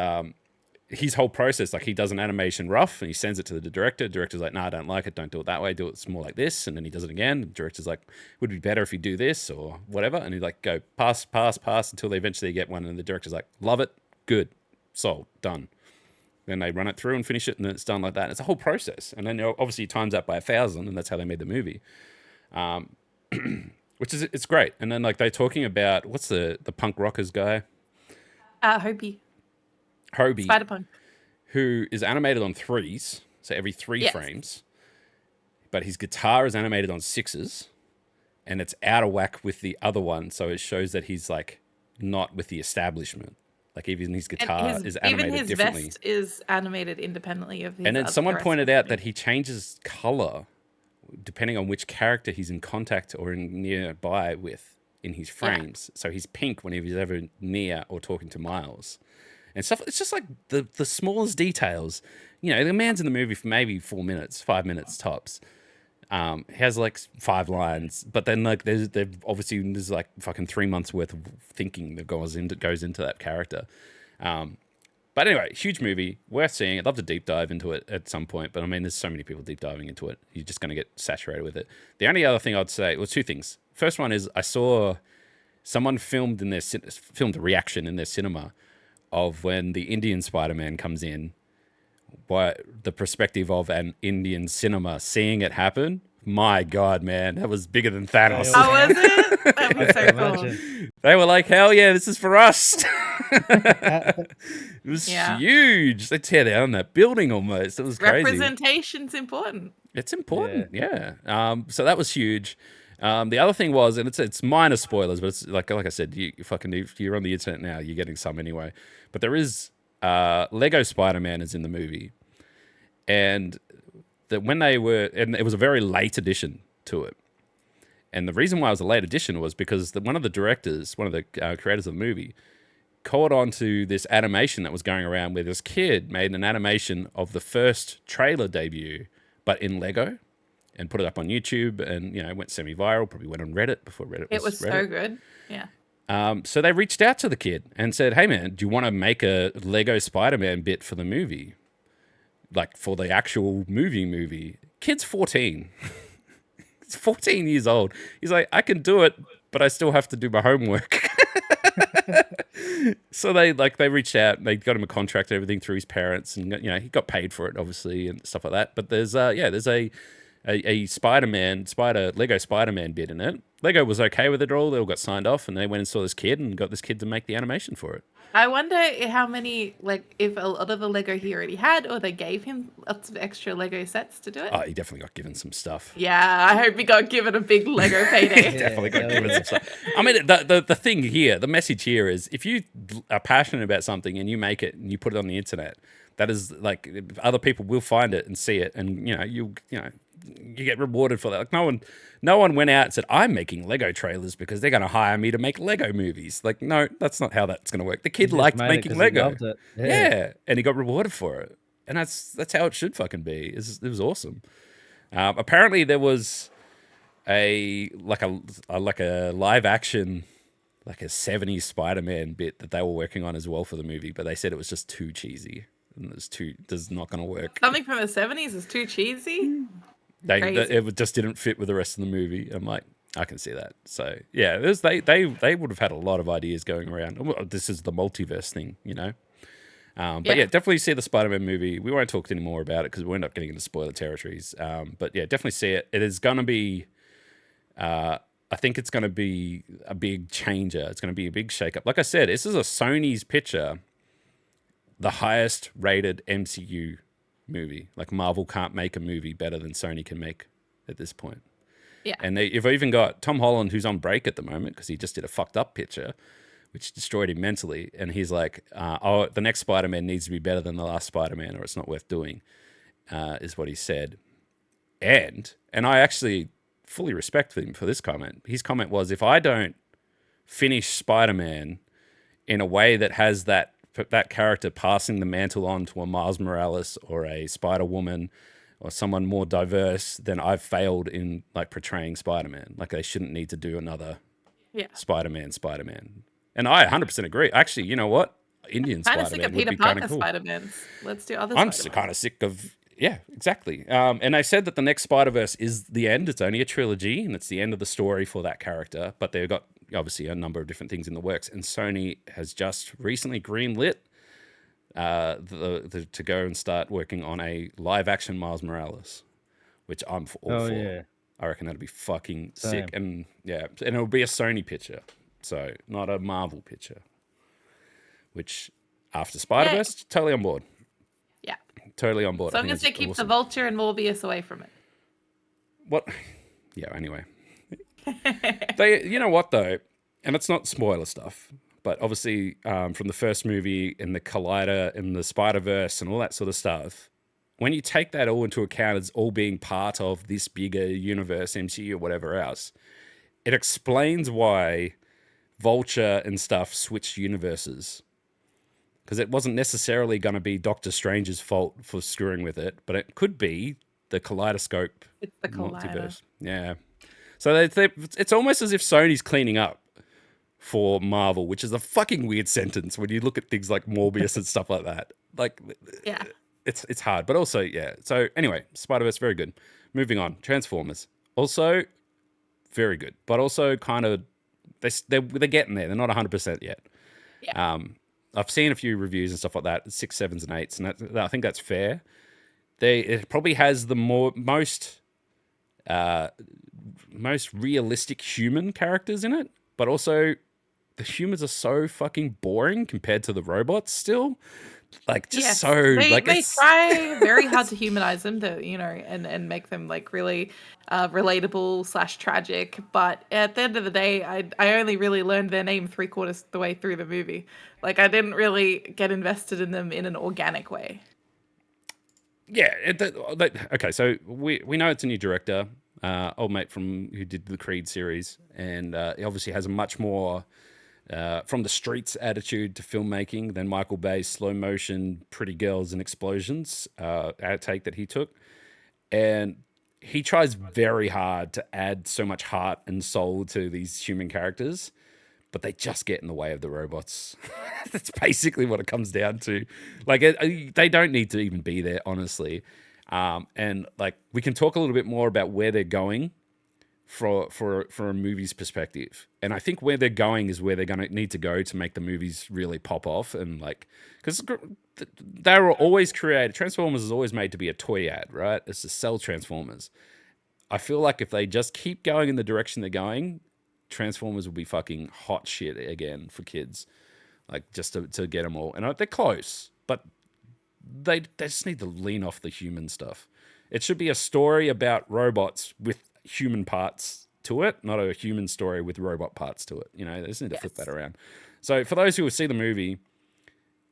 his whole process, like he does an animation rough and he sends it to the director. The director's like, "No, I don't like it. Don't do it that way. Do it more like this." And then he does it again. The director's like, "Would it be better if you do this or whatever?" And he like go pass until they eventually get one. And the director's like, "Love it, good, sold, done." Then they run it through and finish it, and then it's done like that. And it's a whole process. And then obviously he times that by 1,000, and that's how they made the movie, which is it's great. And then like they're talking about what's the punk rockers guy, Hobie. Spider-Punk. Who is animated on 3s, so every 3 frames, but his guitar is animated on 6s, and it's out of whack with the other one, so it shows that he's like not with the establishment. Like even his guitar is animated differently. Even his vest is animated independently of his. And then someone pointed out that he changes color depending on which character he's in contact or in nearby with in his frames. So he's pink when he's ever near or talking to Miles. And stuff. It's just like the smallest details. You know, the man's in the movie for maybe 4 minutes, 5 minutes tops. He has like 5 lines, but then like there's like fucking 3 months worth of thinking that goes into that character. But anyway, huge movie, worth seeing. I'd love to deep dive into it at some point, but I mean, there's so many people deep diving into it. You're just going to get saturated with it. The only other thing I'd say, well, 2 things. First one is I saw someone filmed a reaction in their cinema of when the Indian Spider-Man comes in, by the perspective of an Indian cinema seeing it happen. My God, man, that was bigger than Thanos. Oh, was it? That was so cool. They were like, hell yeah, this is for us. It was huge. They tear down that building almost. It was crazy. Representation's important. It's important, yeah. So that was huge. The other thing was, and it's minor spoilers, but it's like I said, if you're on the internet now, you're getting some anyway. But there is Lego Spider-Man is in the movie, and that when and it was a very late addition to it. And the reason why it was a late addition was because one of the directors, one of the creators of the movie, caught on to this animation that was going around where this kid made an animation of the first trailer debut, but in Lego, and put it up on YouTube, and went semi-viral. Probably went on Reddit before Reddit. It was so good, yeah. So they reached out to the kid and said, "Hey man, do you want to make a Lego Spider-Man bit for the movie, like for the actual movie?" Kid's 14. He's 14 years old. He's like, "I can do it, but I still have to do my homework." So they reached out. They got him a contract and everything through his parents, and he got paid for it, obviously, and stuff like that. But there's a Lego Spider-Man bit in it. Lego was okay with it all. They all got signed off, and they went and saw this kid and got this kid to make the animation for it. I wonder how many, if a lot of the Lego he already had, or they gave him lots of extra Lego sets to do it. Oh, he definitely got given some stuff. Yeah, I hope he got given a big Lego payday. Definitely got given some stuff. I mean, the thing here, the message here is, if you are passionate about something and you make it and you put it on the internet, that is like, other people will find it and see it, and you get rewarded for that. Like no one went out and said, "I'm making Lego trailers because they're going to hire me to make Lego movies." Like, no, that's not how that's going to work. The kid liked making Lego. Yeah, and he got rewarded for it, and that's how it should fucking be. It was awesome. Apparently, there was a live action, like a 70s Spider-Man bit that they were working on as well for the movie, but they said it was just too cheesy. And it's not going to work. Something from the 70s is too cheesy. It just didn't fit with the rest of the movie. I'm like, I can see that. So yeah, they would have had a lot of ideas going around. Well, this is the multiverse thing, But yeah, definitely see the Spider-Man movie. We won't talk any more about it because we end up getting into spoiler territories. But yeah, definitely see it. It is going to be. I think it's going to be a big changer. It's going to be a big shakeup. Like I said, this is a Sony's picture. The highest rated MCU movie. Like, Marvel can't make a movie better than Sony can make at this point. Yeah. And you've even got Tom Holland, who's on break at the moment because he just did a fucked up picture, which destroyed him mentally. And he's like, the next Spider-Man needs to be better than the last Spider-Man, or it's not worth doing, is what he said. And I actually fully respect him for this comment. His comment was, if I don't finish Spider-Man in a way that has that character passing the mantle on to a Miles Morales or a Spider-Woman or someone more diverse, then I've failed in like portraying Spider-Man. Like they shouldn't need to do another Spider-Man. And I 100% agree. Actually, you know what? Indian Kind of sick Spider-Man of would Peter be kind Parker of cool. Spider-Mans. Let's do other I'm Spider-Mans. kind of sick of, yeah, exactly. And they said that the next Spider-Verse is the end. It's only a trilogy, and it's the end of the story for that character. But they've got, obviously, a number of different things in the works. And Sony has just recently greenlit to go and start working on a live-action Miles Morales, which I'm all for. Yeah. I reckon that'd be fucking Same. sick. And, yeah, and it'll be a Sony picture, so not a Marvel picture. Which, after Spider-Verse, totally on board. Yeah. Totally on board. So long as they keep the Vulture and Morbius away from it. What? Yeah, anyway. You know what, though? And it's not spoiler stuff, but obviously from the first movie and the Collider and the Spider-Verse and all that sort of stuff, when you take that all into account as all being part of this bigger universe, MCU or whatever else, it explains why Vulture and stuff switched universes. Because it wasn't necessarily going to be Doctor Strange's fault for screwing with it, but it could be the kaleidoscope. It's the Collider. Multiverse. Yeah. So it's almost as if Sony's cleaning up for Marvel, which is a fucking weird sentence when you look at things like Morbius and stuff like that. Like, Yeah. it's hard, but also, yeah. So anyway, Spider-Verse, very good. Moving on. Transformers. Also, very good, but also kind of, they're getting there. They're not 100% yet. Yeah. I've seen a few reviews and stuff like that, 6, 7s, and 8s, and I think that's fair. It probably has the most realistic human characters in it, but also the humans are so fucking boring compared to the robots still. Like, just they try very hard to humanize them, and make them like really relatable / tragic. But at the end of the day, I only really learned their name 3/4 the way through the movie. Like, I didn't really get invested in them in an organic way. Yeah. Okay, so we know it's a new director, old mate who did the Creed series, and he obviously has a much more from the streets attitude to filmmaking than Michael Bay's slow motion, pretty girls and explosions outtake that he took. And he tries very hard to add so much heart and soul to these human characters, but they just get in the way of the robots. That's basically what it comes down to. Like, they don't need to even be there, honestly. And like, we can talk a little bit more about where they're going for a movie's perspective. And I think where they're going is where they're going to need to go to make the movies really pop off. And like, because they were always created, Transformers is always made to be a toy ad, right? It's to sell Transformers. I feel like if they just keep going in the direction they're going, Transformers will be fucking hot shit again for kids. Like, just to get them all. And they're close, but they just need to lean off the human stuff. It should be a story about robots with human parts to it, not a human story with robot parts to it. They just need to flip that around. So for those who will see the movie,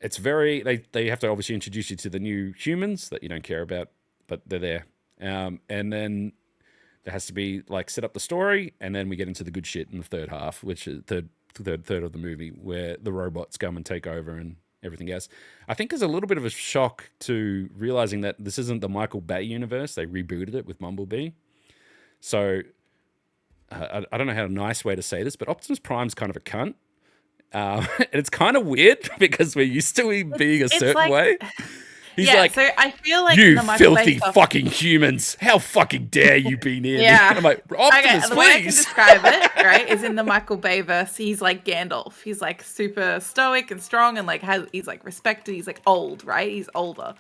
it's very, they have to obviously introduce you to the new humans that you don't care about, but they're there. And then there has to be like set up the story, and then we get into the good shit in the third half, which is third of the movie, where the robots come and take over and everything else. I think there's a little bit of a shock to realizing that this isn't the Michael Bay universe. They rebooted it with Bumblebee. So I don't know how a nice way to say this, but Optimus Prime's kind of a cunt. And it's kind of weird because we're used to him being a certain way. He's like, so I feel like you the Michael Bay filthy stuff- fucking humans. How fucking dare you be near me? Yeah. And I'm like, Optimus, the way I can please. describe it, right, is in the Michael Bay verse, he's like Gandalf. He's like super stoic and strong, and like he's like respected. He's like old, right? He's older.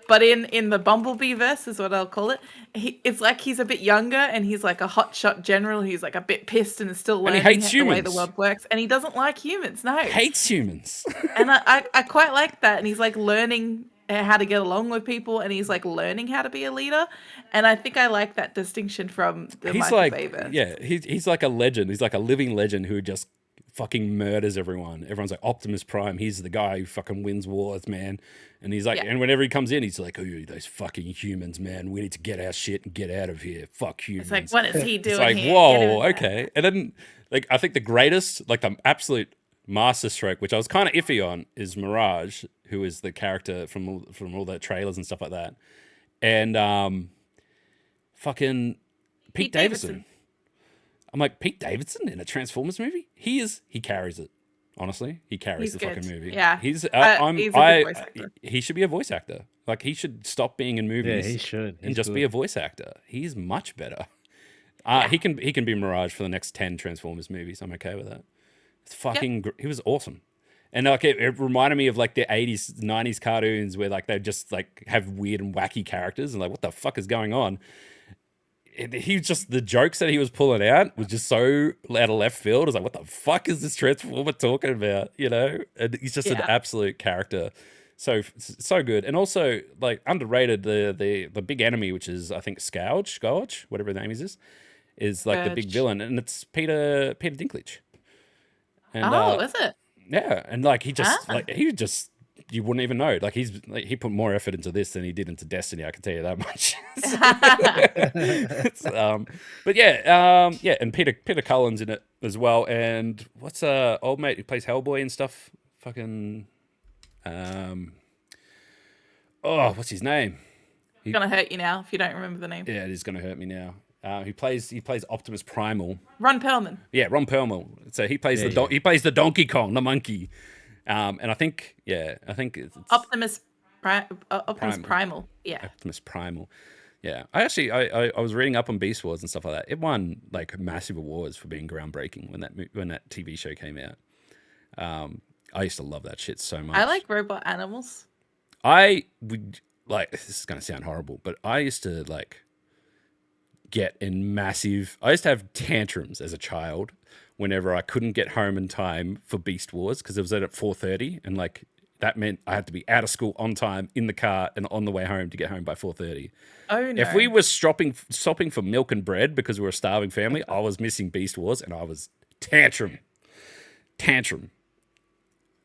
But in the Bumblebee verse is what I'll call it. It's like he's a bit younger, and he's like a hotshot general. He's like a bit pissed and is still learning he hates the way the humans. world works. And he doesn't like humans. No, Hates humans. and I quite like that. And he's like learning how to get along with people, and he's like learning how to be a leader. And I think I like that distinction from the He's Michael like, Bay verse. yeah, he's like a legend. He's like a living legend who just fucking murders everyone. Everyone's like, Optimus Prime, he's the guy who fucking wins wars, man. And he's like, and whenever he comes in, he's like, oh, those fucking humans, man. We need to get our shit and get out of here. Fuck humans. It's like, what is he doing It's like, here? whoa, okay. And then, like, I think the greatest, like the absolute masterstroke, which I was kind of iffy on, is Mirage, who is the character from all the trailers and stuff like that. And fucking Pete Pete Davidson. I'm like, Pete Davidson in a Transformers movie? He carries it. Honestly, he carries He's the good. fucking movie. Yeah. He's He's a good voice actor. he should be a voice actor. Like he should stop being in Yeah, movies he should. and He's just good. be a voice actor. He's much better. Yeah. He can be Mirage for the next 10 Transformers movies. I'm okay with that. It's fucking he was awesome. And like it reminded me of like the 80s, 90s cartoons where like they just like have weird and wacky characters and like what the fuck is going on? He just the jokes that he was pulling out was just so out of left field. I was like, what the fuck is this Transformer talking about? You know? And he's just an absolute character. So good. And also like underrated the big enemy, which is I think Scourge, whatever the name is like the big villain, and it's Peter Dinklage. And, is it? Yeah, and like he just you wouldn't even know. Like he put more effort into this than he did into Destiny. I can tell you that much. But yeah, and Peter Cullen's in it as well. And what's old mate who plays Hellboy and stuff? Fucking what's his name? It's gonna hurt you now if you don't remember the name. Yeah, it is gonna hurt me now. He plays Optimus Primal. Ron Perlman. Yeah, Ron Perlman. So he plays he plays the Donkey Kong, the monkey. And I think it's Optimus Primal. Yeah. Optimus Primal. Yeah. I was reading up on Beast Wars and stuff like that. It won like massive awards for being groundbreaking when that TV show came out. I used to love that shit so much. I like robot animals. I would like this is gonna sound horrible, but I used to like I used to have tantrums as a child whenever I couldn't get home in time for Beast Wars because it was at 4:30 and like that meant I had to be out of school on time in the car and on the way home to get home by 4:30. Oh no. If we were stopping for milk and bread because we were a starving family, I was missing Beast Wars and I was tantrum.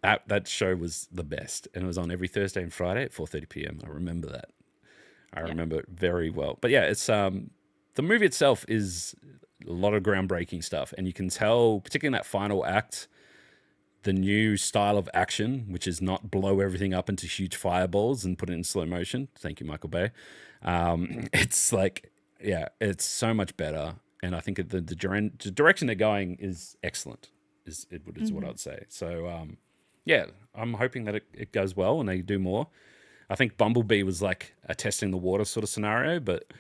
That show was the best and it was on every Thursday and Friday at 4:30 p.m. I remember that. I remember it very well. But yeah, it's the movie itself is a lot of groundbreaking stuff, and you can tell, particularly in that final act, the new style of action, which is not blow everything up into huge fireballs and put it in slow motion. Thank you, Michael Bay. It's like, yeah, it's so much better, and I think the direction they're going is excellent. Is what I'd say. So, yeah, I'm hoping that it goes well and they do more. I think Bumblebee was like a testing the water sort of scenario, but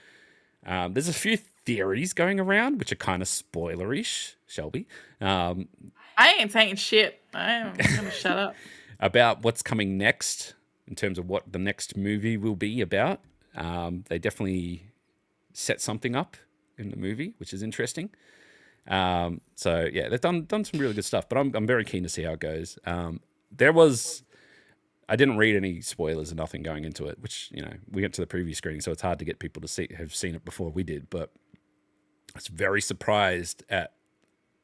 there's a few theories going around which are kind of spoilerish, Shelby. I ain't saying shit. I'm gonna shut up. About what's coming next in terms of what the next movie will be about. They definitely set something up in the movie, which is interesting. So yeah, they've done some really good stuff, but I'm very keen to see how it goes. I didn't read any spoilers or nothing going into it, which, you know, we went to the preview screening, so it's hard to get people to have seen it before we did, but I was very surprised at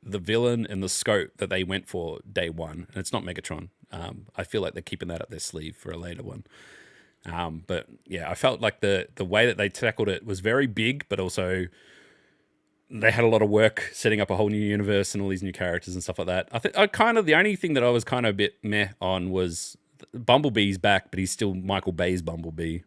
the villain and the scope that they went for day one. And it's not Megatron. I feel like they're keeping that up their sleeve for a later one. But yeah, I felt like the way that they tackled it was very big, but also they had a lot of work setting up a whole new universe and all these new characters and stuff like that. The only thing that I was kind of a bit meh on was Bumblebee's back, but he's still Michael Bay's Bumblebee.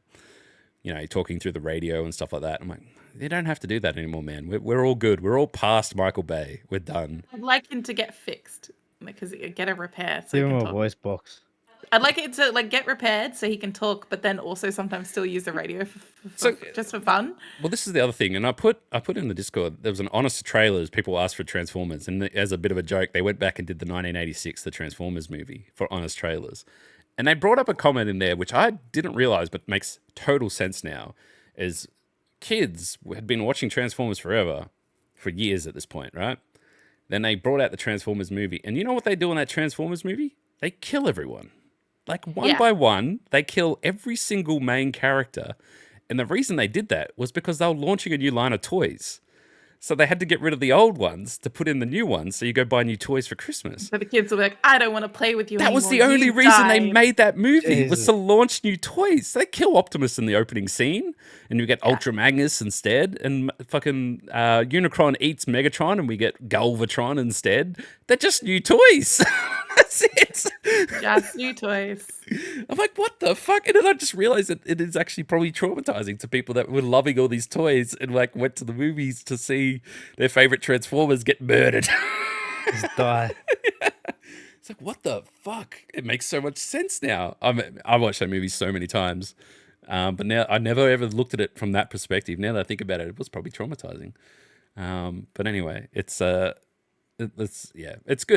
You know, talking through the radio and stuff like that. I'm like, they don't have to do that anymore, man. We're all good. We're all past Michael Bay. We're done. I'd like him to get fixed because get a repair. So Give he him can a talk. voice box. I'd like it to like get repaired so he can talk, but then also sometimes still use the radio just for fun. Well, this is the other thing, and I put in the Discord. There was an honest trailers. People asked for Transformers, and as a bit of a joke, they went back and did the 1986 the Transformers movie for honest trailers, and they brought up a comment in there which I didn't realize, but makes total sense now. Is kids had been watching Transformers forever, for years at this point, right? Then they brought out the Transformers movie, and you know what they do in that Transformers movie? They kill everyone. Like one by one, they kill every single main character. And the reason they did that was because they were launching a new line of toys. So they had to get rid of the old ones to put in the new ones. So you go buy new toys for Christmas. So the kids will be like, I don't want to play with you That anymore. was the only reason they made that movie, was Jesus. to launch new toys. They kill Optimus in the opening scene, and you get Ultra Magnus instead, and fucking Unicron eats Megatron, and we get Galvatron instead. They're just new toys. That's it. Just new toys. I'm like, what the fuck? And then I just realized that it is actually probably traumatizing to people that were loving all these toys and like went to the movies to see their favorite Transformers get murdered. Just die. It's like, what the fuck? It makes so much sense now. I watched that movie so many times, but now I never ever looked at it from that perspective. Now that I think about it, it was probably traumatizing. But anyway, it's good.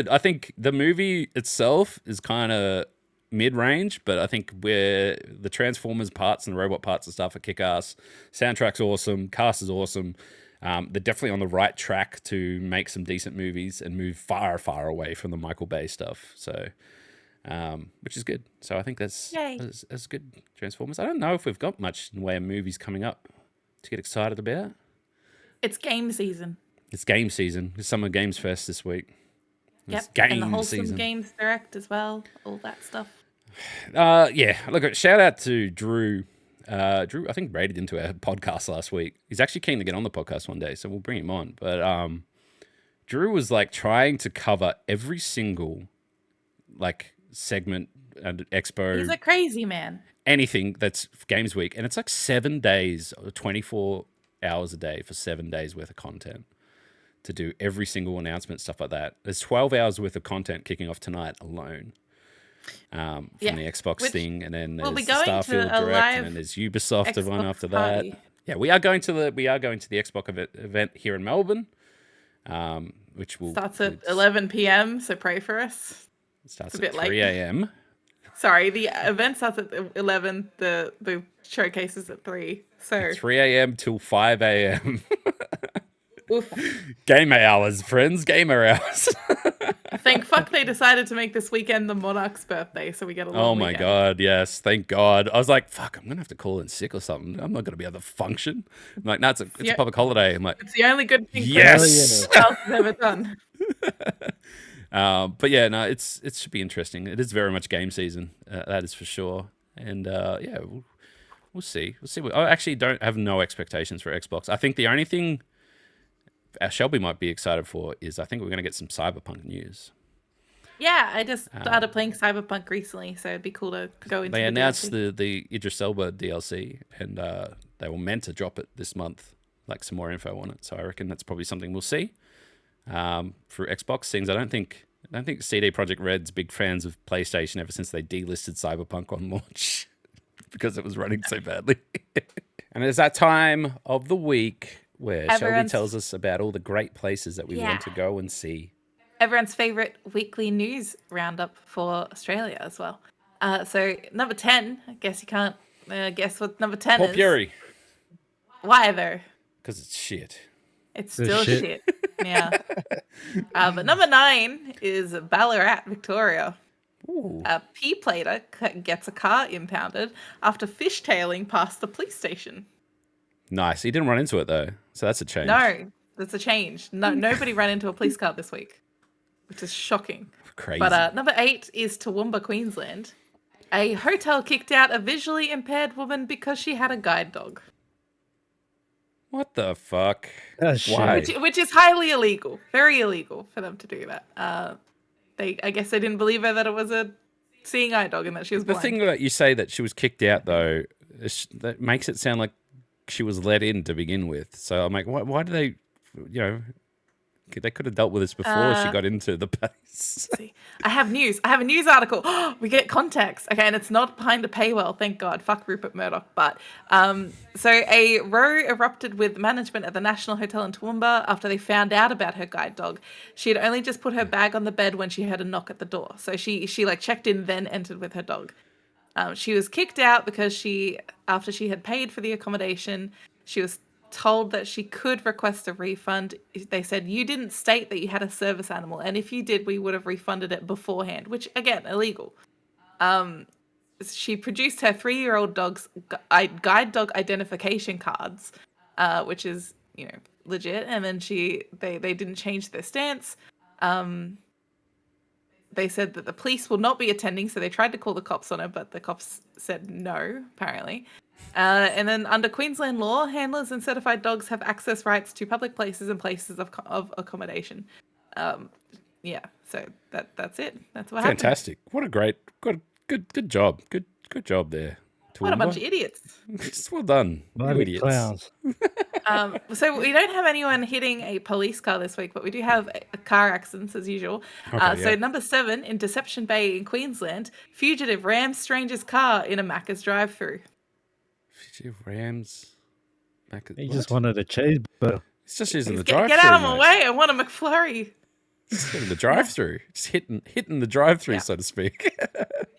I think the movie itself is kind of mid-range, but I think where the Transformers parts and the robot parts and stuff are kick-ass. Soundtrack's awesome. Cast is awesome. They're definitely on the right track to make some decent movies and move far, far away from the Michael Bay stuff. So, which is good. So I think that's good. Transformers. I don't know if we've got much in the way of movies coming up to get excited about. It's game season. It's game season. It's Summer Games Fest this week. It's Yep. game And the Wholesome season. Games Direct as well. All that stuff. Yeah. Look, shout out to Drew. Drew, I think, rated into our podcast last week. He's actually keen to get on the podcast one day, so we'll bring him on. But Drew was like trying to cover every single like segment and expo. He's a crazy man. Anything that's Games Week, and it's like 7 days, 24 hours a day for 7 days worth of content to do every single announcement, stuff like that. There's 12 hours worth of content kicking off tonight alone. From the Xbox thing, and then there's we'll be the going to Starfield a Direct, live and then there's Ubisoft the one Xbox after party. that. Yeah, we are going to the Xbox event here in Melbourne, which will Starts at 11 p.m. So pray for us. starts a bit at late. 3 a.m. Sorry, the event starts at 11. The showcase is at 3. So 3 a.m. till 5 a.m. oof. Gamer hours, friends. Gamer hours. Thank fuck they decided to make this weekend the Monarch's birthday, so we get a long Oh my weekend. god, yes, thank God. I was like, fuck, I'm gonna have to call in sick or something. I'm not gonna be able to function. I'm like, no, it's a public holiday. I'm like, It's the only good thing yes. else has ever done. But yeah, no, it should be interesting. It is very much game season, that is for sure. And yeah, we'll see. We'll see. I actually don't have no expectations for Xbox. I think the only thing Shelby might be excited for is I think we're going to get some Cyberpunk news. Yeah, I just started playing Cyberpunk recently, so it'd be cool to go into They the announced DLC. the Idris Elba DLC, and they were meant to drop it this month, like some more info on it. So I reckon that's probably something we'll see through Xbox things. I don't think CD Projekt Red's big fans of PlayStation ever since they delisted Cyberpunk on launch because it was running so badly. And it's that time of the week where Shelby Everyone's- tells us about all the great places that we want to go and see. Everyone's favorite weekly news roundup for Australia as well. So number 10, I guess you can't guess what number 10 Port is. Fury, Why though? because it's shit. It's The still shit. shit. Yeah. But number 9 is Ballarat, Victoria. Ooh. A pea plater gets a car impounded after fishtailing past the police station. Nice. He didn't run into it though, so that's a change. No, that's a change. No, nobody ran into a police car this week, which is shocking. Crazy. But number 8 is Toowoomba, Queensland. A hotel kicked out a visually impaired woman because she had a guide dog, What the fuck? Oh, shit. Why? which is highly illegal, very illegal for them to do that. I guess they didn't believe her that it was a seeing eye dog and that she was The blind. thing that you say that she was kicked out though, that makes it sound like she was let in to begin with. So I'm like, why do they, they could have dealt with this before she got into the place. See, I have news. I have a news article. We get context. Okay, and it's not behind a paywall, thank God. Fuck Rupert Murdoch. But so a row erupted with management at the National Hotel in Toowoomba after they found out about her guide dog. She had only just put her bag on the bed when she heard a knock at the door. So she like checked in, then entered with her dog. She was kicked out because after she had paid for the accommodation, she was told that she could request a refund. They said, you didn't state that you had a service animal, and if you did, we would have refunded it beforehand, which, again, illegal. She produced her 3-year-old dog's guide dog identification cards, which is, legit, and then they didn't change their stance. They said that the police will not be attending, so they tried to call the cops on her, but the cops said no, apparently. And then under Queensland law, handlers and certified dogs have access rights to public places and places of accommodation. yeah, so that's it. That's what happened. Fantastic. What a great, good job. Good job there. What a bunch of Toowoomba. idiots. Well done. You Bloody idiots. clowns. So we don't have anyone hitting a police car this week, but we do have car accidents as usual. Okay, So yeah. number 7 in Deception Bay in Queensland, fugitive rams stranger's car in a Macca's drive-through. Fugitive Rams. He just wanted a cheeseburger. He's just using the Get drive-through. out of my mate. way! I want a McFlurry. Just hitting the drive-through. Just hitting the drive-through, Yeah. so to speak.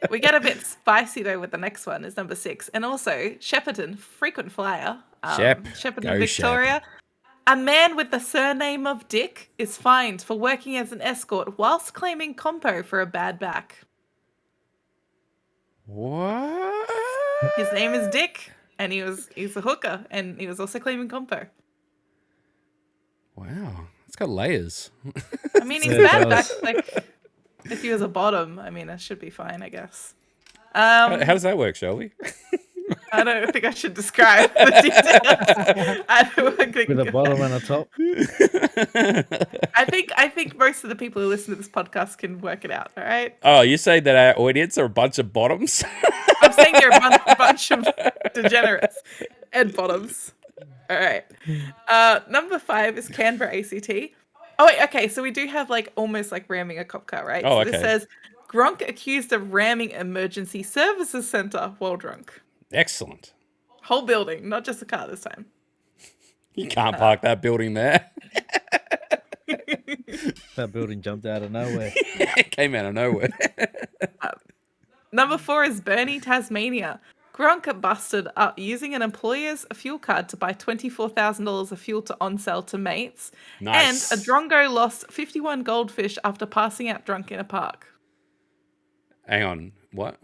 We get a bit spicy though with the next one. Is number 6, and also Shepparton, frequent flyer. Shepparton, Go Victoria. A man with the surname of Dick is fined for working as an escort whilst claiming compo for a bad back. What? His name is Dick, and he's a hooker, and he was also claiming compo. Wow. It's got layers. I mean, he's Yeah, it bad back. does. Like, if he was a bottom, I mean, that should be fine, I guess. How does that work, Shelby? I don't think I should describe the details. I think, With a bottom and a top. I think most of the people who listen to this podcast can work it out. All right. Oh, you say that our audience are a bunch of bottoms? I'm saying they're a bunch of degenerates and bottoms. All right. Number 5 is Canberra ACT. Oh wait, okay. So we do have like almost like ramming a cop car, right? Oh, so this okay. says Gronk accused of ramming emergency services center while drunk. Excellent. Whole building, not just a car this time. You can't park that building there. That building jumped out of nowhere. It came out of nowhere. Number 4 is Burnie, Tasmania. Gronk busted up using an employer's fuel card to buy $24,000 of fuel to on sale to mates. Nice. And a drongo lost 51 goldfish after passing out drunk in a park. Hang on. What?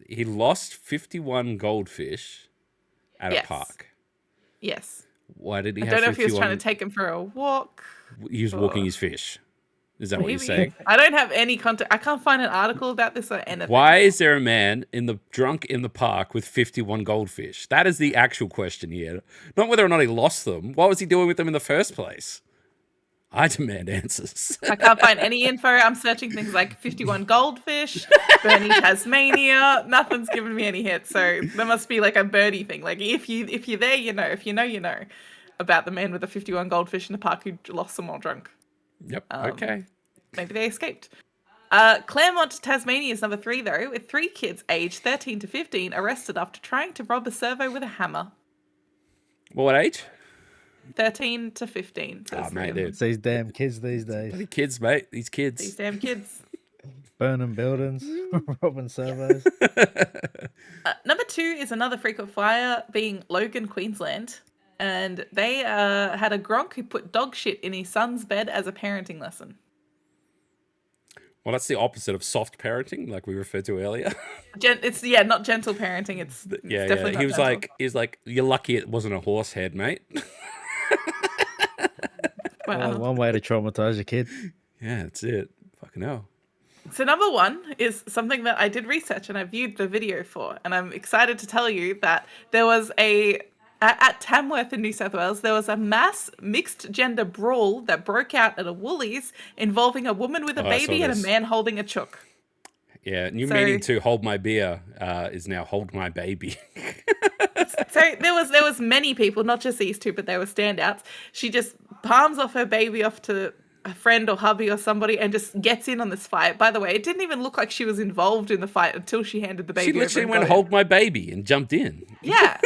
He lost 51 goldfish at Yes. a park. Yes. Why did he I have don't know if he was 51? trying to take him for a walk. He was walking his fish. Is that what you're Maybe. saying? I don't have any content. I can't find an article about this or anything. Why is there a man drunk in the park with 51 goldfish? That is the actual question here. Not whether or not he lost them. What was he doing with them in the first place? I demand answers. I can't find any info. I'm searching things like 51 goldfish, Burnie, Tasmania. Nothing's giving me any hits. So there must be like a birdie thing. Like if you're there, you know. If you know, you know about the man with the 51 goldfish in the park who lost them while drunk. Yep. Okay. Maybe they escaped. Claremont, Tasmania is number 3 though, with 3 kids aged 13 to 15 arrested after trying to rob a servo with a hammer. What age? 13 to 15. Oh, mate, It's these damn kids these days. Bloody kids, mate. These kids. These damn kids. Burning buildings, robbing servos. Number 2 is another frequent flyer, being Logan, Queensland. And they had a Gronk who put dog shit in his son's bed as a parenting lesson. Well, that's the opposite of soft parenting, like we referred to earlier. It's not gentle parenting. It's yeah. definitely not He was gentle. like, you're lucky it wasn't a horse head, mate. Wow. One way to traumatize a kid. Yeah, that's it. Fucking hell. So number 1 is something that I did research and I viewed the video for, and I'm excited to tell you that there was at Tamworth in New South Wales, there was a mass mixed gender brawl that broke out at a Woolies involving a woman with a Oh, I saw baby and a this. man holding a chook. Yeah, new So- meaning to hold my beer is now hold my baby. So there was many people, not just these 2, but they were standouts. She just palms off her baby off to a friend or hubby or somebody and just gets in on this fight. By the way, it didn't even look like she was involved in the fight until she handed the baby She over literally and went got hold my baby and jumped in. Yeah.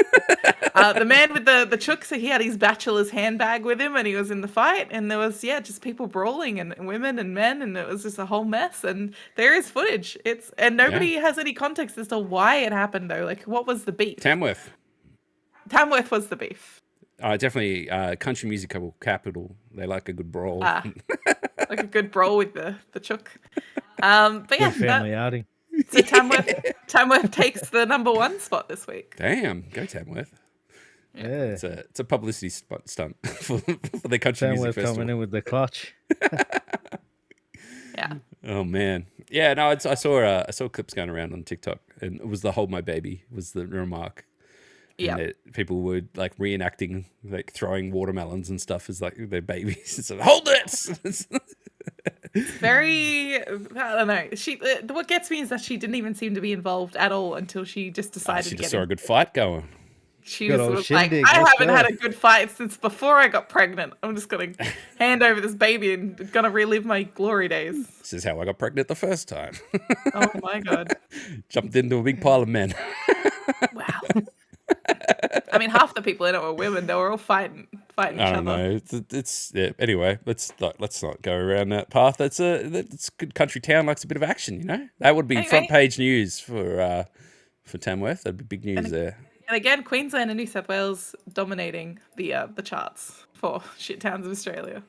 The man with the chook, so he had his bachelor's handbag with him and he was in the fight, and there was, just people brawling and women and men, and it was just a whole mess. And there is footage. And nobody has any context as to why it happened though. Like, what was the beef? Tamworth. Tamworth was the beef. Definitely country music capital. They like a good brawl. Like a good brawl with the chook. But yeah, Good family outing. so Tamworth takes the number 1 spot this week. Damn, go Tamworth. Yeah. It's a publicity stunt for the country music Tamworth festival. coming in with the clutch. Yeah. Oh man, yeah. No, I saw clips going around on TikTok, and it was the "hold my baby" was the remark. Yeah. And people were like reenacting, like throwing watermelons and stuff as like their babies. So, hold it! Very, I don't know. What gets me is that she didn't even seem to be involved at all until she just decided She to just get saw a good fight going. She Good was, old was like, shindig, I let's haven't go." had a good fight since before I got pregnant. I'm just gonna hand over this baby and gonna relive my glory days. This is how I got pregnant the first time. Oh my god! Jumped into a big pile of men. Wow. I mean, half the people in it were women. They were all fighting each I don't other. know. It's yeah. Anyway, let's not go around that path. It's a good country town. Likes a bit of action, you know. That would be Anyway. front page news for Tamworth. That'd be big news there. And again, Queensland and New South Wales dominating the charts for Shit Towns of Australia.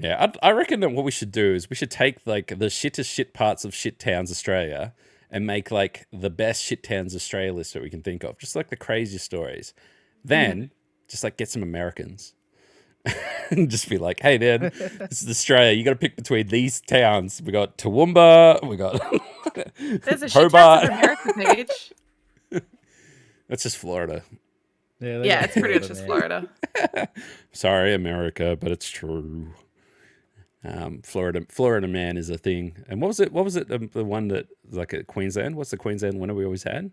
Yeah, I reckon that what we should do is we should take like the shittest shit parts of Shit Towns Australia and make like the best Shit Towns Australia list that we can think of, just like the craziest stories. Then just like get some Americans and just be like, hey, man, this is Australia. You got to pick between these towns. We got Toowoomba. We got There's a Shit Towns of America page. That's just Florida. Yeah, it's pretty much just Florida. Sorry, America, but it's true. Florida man is a thing. And what was it? The one that like at Queensland? What's the Queensland winner we always had?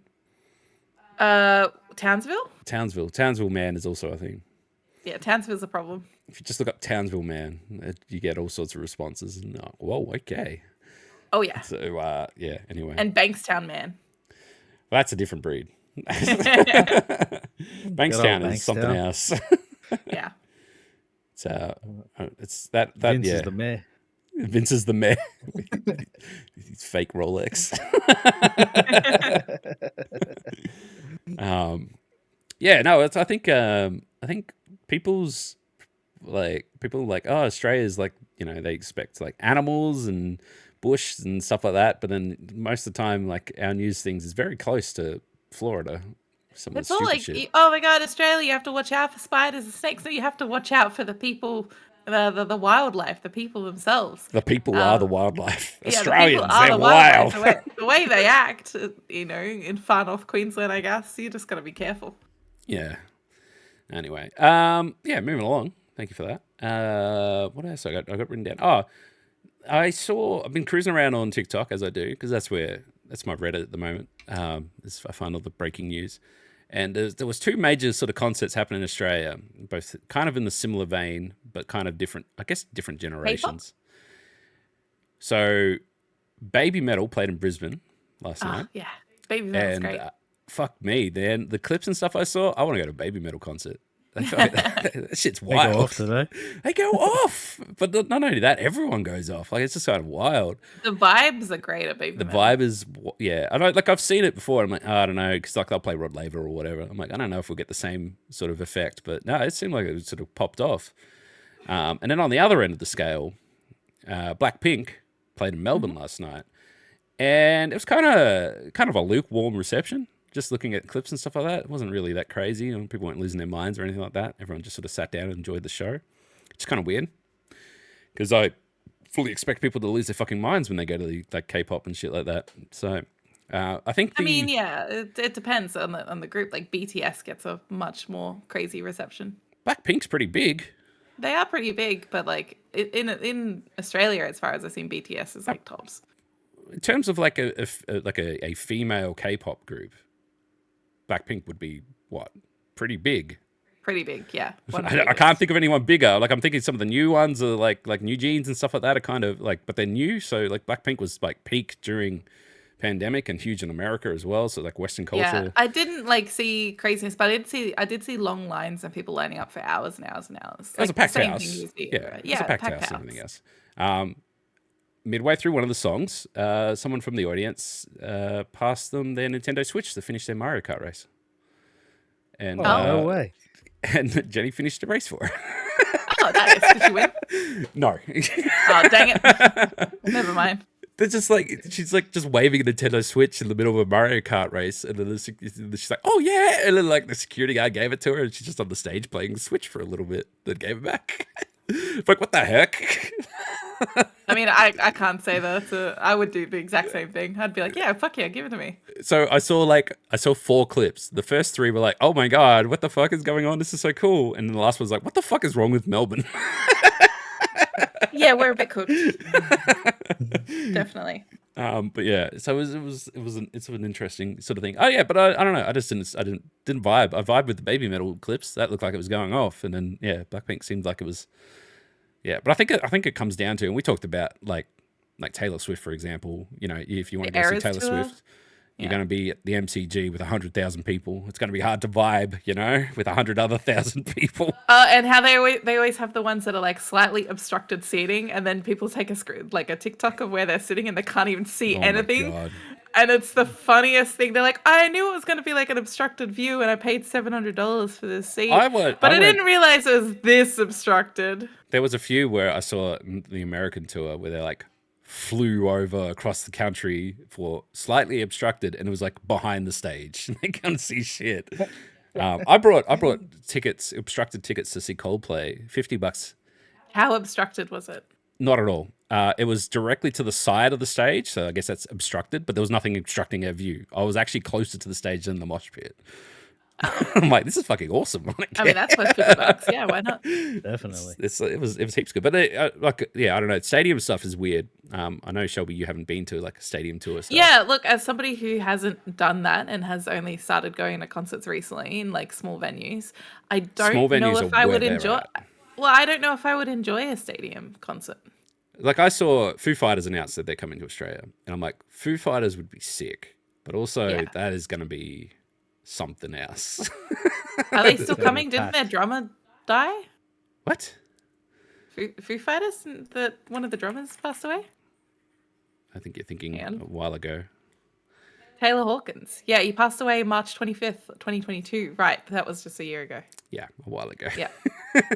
Townsville? Townsville man is also a thing. Yeah, Townsville's a problem. If you just look up Townsville man, you get all sorts of responses. And whoa, okay. Oh yeah. So yeah. Anyway, And Bankstown man. well, that's a different breed. Bankstown is something else. Yeah. It's that Vince yeah. is the mayor. Vince is the mayor. He's fake Rolex. Yeah, no, I think people like, oh, Australia's like, you know, they expect like animals and bush and stuff like that, but then most of the time, like our news things is very close to Florida. Some of It's the all stupid like, shit. oh my god, Australia, you have to watch out for spiders and snakes. No, you have to watch out for the people, the wildlife, the people themselves. The people are the wildlife. Yeah, the Australians, people are they're the wild. wildlife. The way they act, you know, in far north Queensland, I guess, you just got to be careful. Yeah. Anyway, yeah, moving along. Thank you for that. What else I got written down? Oh, I've been cruising around on TikTok as I do, because that's my Reddit at the moment. I find all the breaking news. And there was two major sort of concerts happening in Australia, both kind of in the similar vein, but kind of different, I guess, different generations. So, Baby Metal played in Brisbane last night. Yeah, Baby Metal's And great. fuck me, man. The clips and stuff I saw, I want to go to a Baby Metal concert. That shit's They wild. go off today. They go off. But not only that, everyone goes off. Like, it's just kind of wild. The vibes are great at Baby The Metal. vibe is, yeah. I know, like, I've seen it before. I'm like, oh, I don't know, because like they'll play Rod Laver or whatever. I'm like, I don't know if we'll get the same sort of effect. But no, it seemed like it sort of popped off. And then on the other end of the scale, Blackpink played in Melbourne last night. And it was kind of a lukewarm reception. Just looking at clips and stuff like that, it wasn't really that crazy. You know, people weren't losing their minds or anything like that. Everyone just sort of sat down and enjoyed the show. It's kind of weird because I fully expect people to lose their fucking minds when they go to like K-pop and shit like that. So I think I mean, yeah, it depends on the group. Like BTS gets a much more crazy reception. Blackpink's pretty big. They are pretty big, but like in Australia, as far as I've seen, BTS is like tops. In terms of like a female K-pop group, Blackpink would be what? Pretty big. Pretty big, yeah. I can't think of anyone bigger. Like I'm thinking some of the new ones are like New Jeans and stuff like that are kind of like, but they're new. So like Blackpink was like peak during pandemic and huge in America as well. So like Western culture. Yeah, I didn't like see craziness, but I did see long lines of people lining up for hours and hours and hours. It was a packed house. Yeah, it was a packed house and everything else. Midway through one of the songs, someone from the audience passed them their Nintendo Switch to finish their Mario Kart race. And No way. and Jenny finished the race for her. Oh, nice. Did she win? No. Oh, dang it. Never mind. They're just like, she's like just waving a Nintendo Switch in the middle of a Mario Kart race. And then she's like, oh yeah. And then like the security guy gave it to her and she's just on the stage playing the Switch for a little bit, then gave it back. Like, what the heck? I mean, I can't say that. I would do the exact same thing. I'd be like, yeah, fuck yeah, give it to me. So I saw 4 clips. The first 3 were like, oh my God, what the fuck is going on? This is so cool. And then the last one was like, what the fuck is wrong with Melbourne? Yeah, we're a bit cooked. Definitely. But yeah, so it's an interesting sort of thing. Oh yeah, but I don't know. I didn't vibe. I vibed with the baby metal clips. That looked like it was going off, and then yeah, Blackpink seemed like it was. Yeah, but I think it comes down to, and we talked about like Taylor Swift, for example. You know, if you want to go see Eras Taylor tour? Swift, you're going to be at the MCG with 100,000 people. It's going to be hard to vibe, you know, with 100 other thousand people. And how they always have the ones that are like slightly obstructed seating, and then people take a TikTok of where they're sitting and they can't even see Oh my anything. God. And it's the funniest thing. They're like, I knew it was going to be like an obstructed view, and I paid $700 for this seat, but I didn't realize it was this obstructed. There was a few where I saw the American tour where they like flew over across the country for slightly obstructed, and it was like behind the stage. They can't see shit. I brought obstructed tickets to see Coldplay, $50. How obstructed was it? Not at all. It was directly to the side of the stage, so I guess that's obstructed, but there was nothing obstructing our view. I was actually closer to the stage than the mosh pit. I'm like, this is fucking awesome. I mean, that's worth $50. Yeah, why not? Definitely. It was heaps good, but I don't know. Stadium stuff is weird. I know, Shelby, you haven't been to like a stadium tour. So. Yeah, look, as somebody who hasn't done that and has only started going to concerts recently in like small venues, I don't know if I would enjoy. Well, I don't know if I would enjoy a stadium concert. Like I saw Foo Fighters announce that they're coming to Australia, and I'm like, Foo Fighters would be sick, but also that is going to be something else. Are they still coming? Didn't their drummer die? What? Foo Fighters? One of the drummers passed away? I think you're thinking a while ago. Taylor Hawkins. Yeah, he passed away March 25th, 2022. Right, that was just a year ago. Yeah, a while ago. Yeah.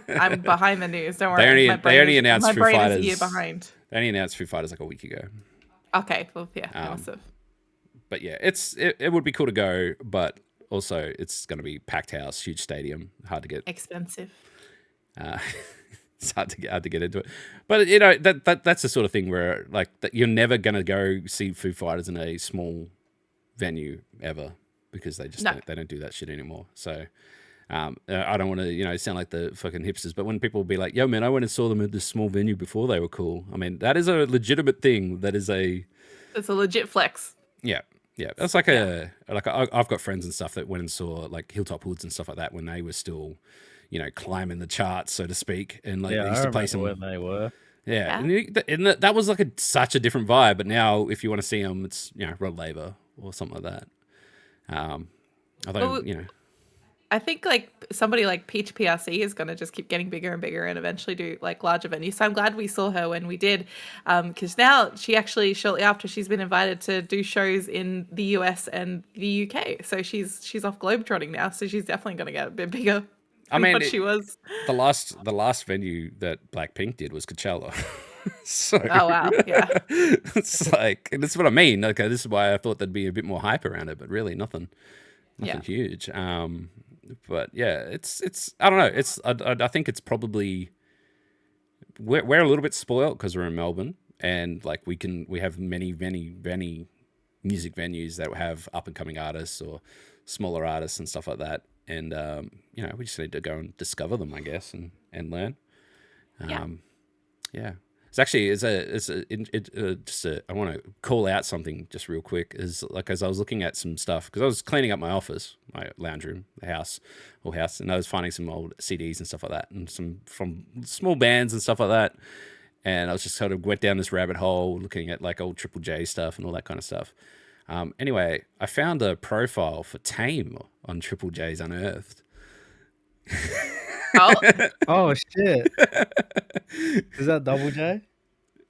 I'm behind the news. Don't worry. They only announced my Foo brain Fighters. is a year behind. They only announced Foo Fighters like a week ago. Okay, well, yeah, massive. But yeah, it would be cool to go, but also it's going to be packed house, huge stadium, hard to get. Expensive. It's hard to get into it. But you know that's the sort of thing where like that you're never going to go see Foo Fighters in a small venue ever because they just don't do that shit anymore. So I don't want to sound like the fucking hipsters, but when people be like, yo man, I went and saw them at this small venue before they were cool. I mean, that is a legitimate thing. It's a legit flex. Yeah. That's like I've got friends and stuff that went and saw like Hilltop Hoods and stuff like that when they were still, climbing the charts, so to speak. And like they used to play some when they were. Yeah. And that was like such a different vibe. But now if you want to see them, it's, Rod Laver or something like that. I think like somebody like Peach PRC is going to just keep getting bigger and bigger and eventually do like larger venues. So I'm glad we saw her when we did, because now she actually shortly after she's been invited to do shows in the US and the UK. So she's off globetrotting now. So she's definitely going to get a bit bigger. What she was. The last venue that Blackpink did was Coachella. So, oh wow, yeah. It's like, and that's what I mean. Okay, this is why I thought there'd be a bit more hype around it, but really nothing huge. But yeah, it's I don't know. I think it's probably we're a little bit spoiled because we're in Melbourne, and like we have many music venues that have up and coming artists or smaller artists and stuff like that, and we just need to go and discover them, I guess, and learn. Yeah. It's actually I want to call out something just real quick. Is like as I was looking at some stuff because I was cleaning up my office, my lounge room, the house, and I was finding some old CDs and stuff like that, and some from small bands and stuff like that. And I was just sort of went down this rabbit hole looking at like old Triple J stuff and all that kind of stuff. Anyway, I found a profile for Tame on Triple J's Unearthed. Oh shit! Is that Double J?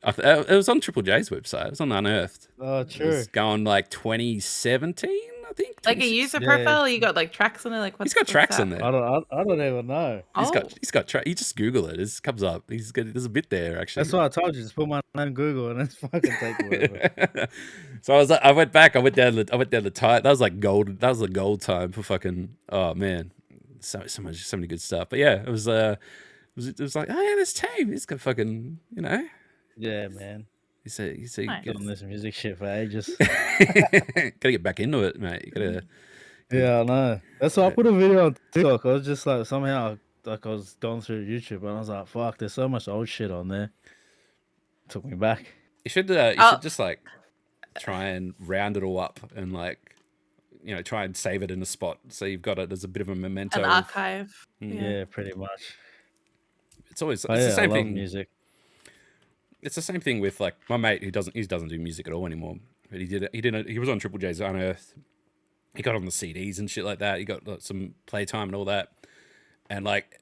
It was on Triple J's website. It was on Unearthed. Oh, true. It was going like 2017, I think. Like a user profile, or you got like tracks on it. Like he's got tracks on there. I don't even know. He's got tracks. You just Google it. It comes up. There's a bit there actually. That's what I told you. Just put my name in Google and it's fucking take whatever. So I went back. I went down the time. That was like gold. That was the gold time for fucking. Oh man. So many good stuff. But yeah, it was like, oh yeah, there's Tame. He's got fucking, Yeah, man. You say nice. Get on this music shit for ages. Gotta get back into it, mate. You gotta. Yeah, I know. That's why I put a video on TikTok. I was just like, somehow like I was going through YouTube and I was like, fuck, there's so much old shit on there. Took me back. You should just like try and round it all up and like, you know, try and save it in a spot so you've got it as a bit of a memento. An archive. Yeah, pretty much. It's always But it's yeah, the same I love thing. music. It's the same thing with like my mate who doesn't do music at all anymore. But he was on Triple J's Unearthed. He got on the CDs and shit like that. He got like, some playtime and all that. And like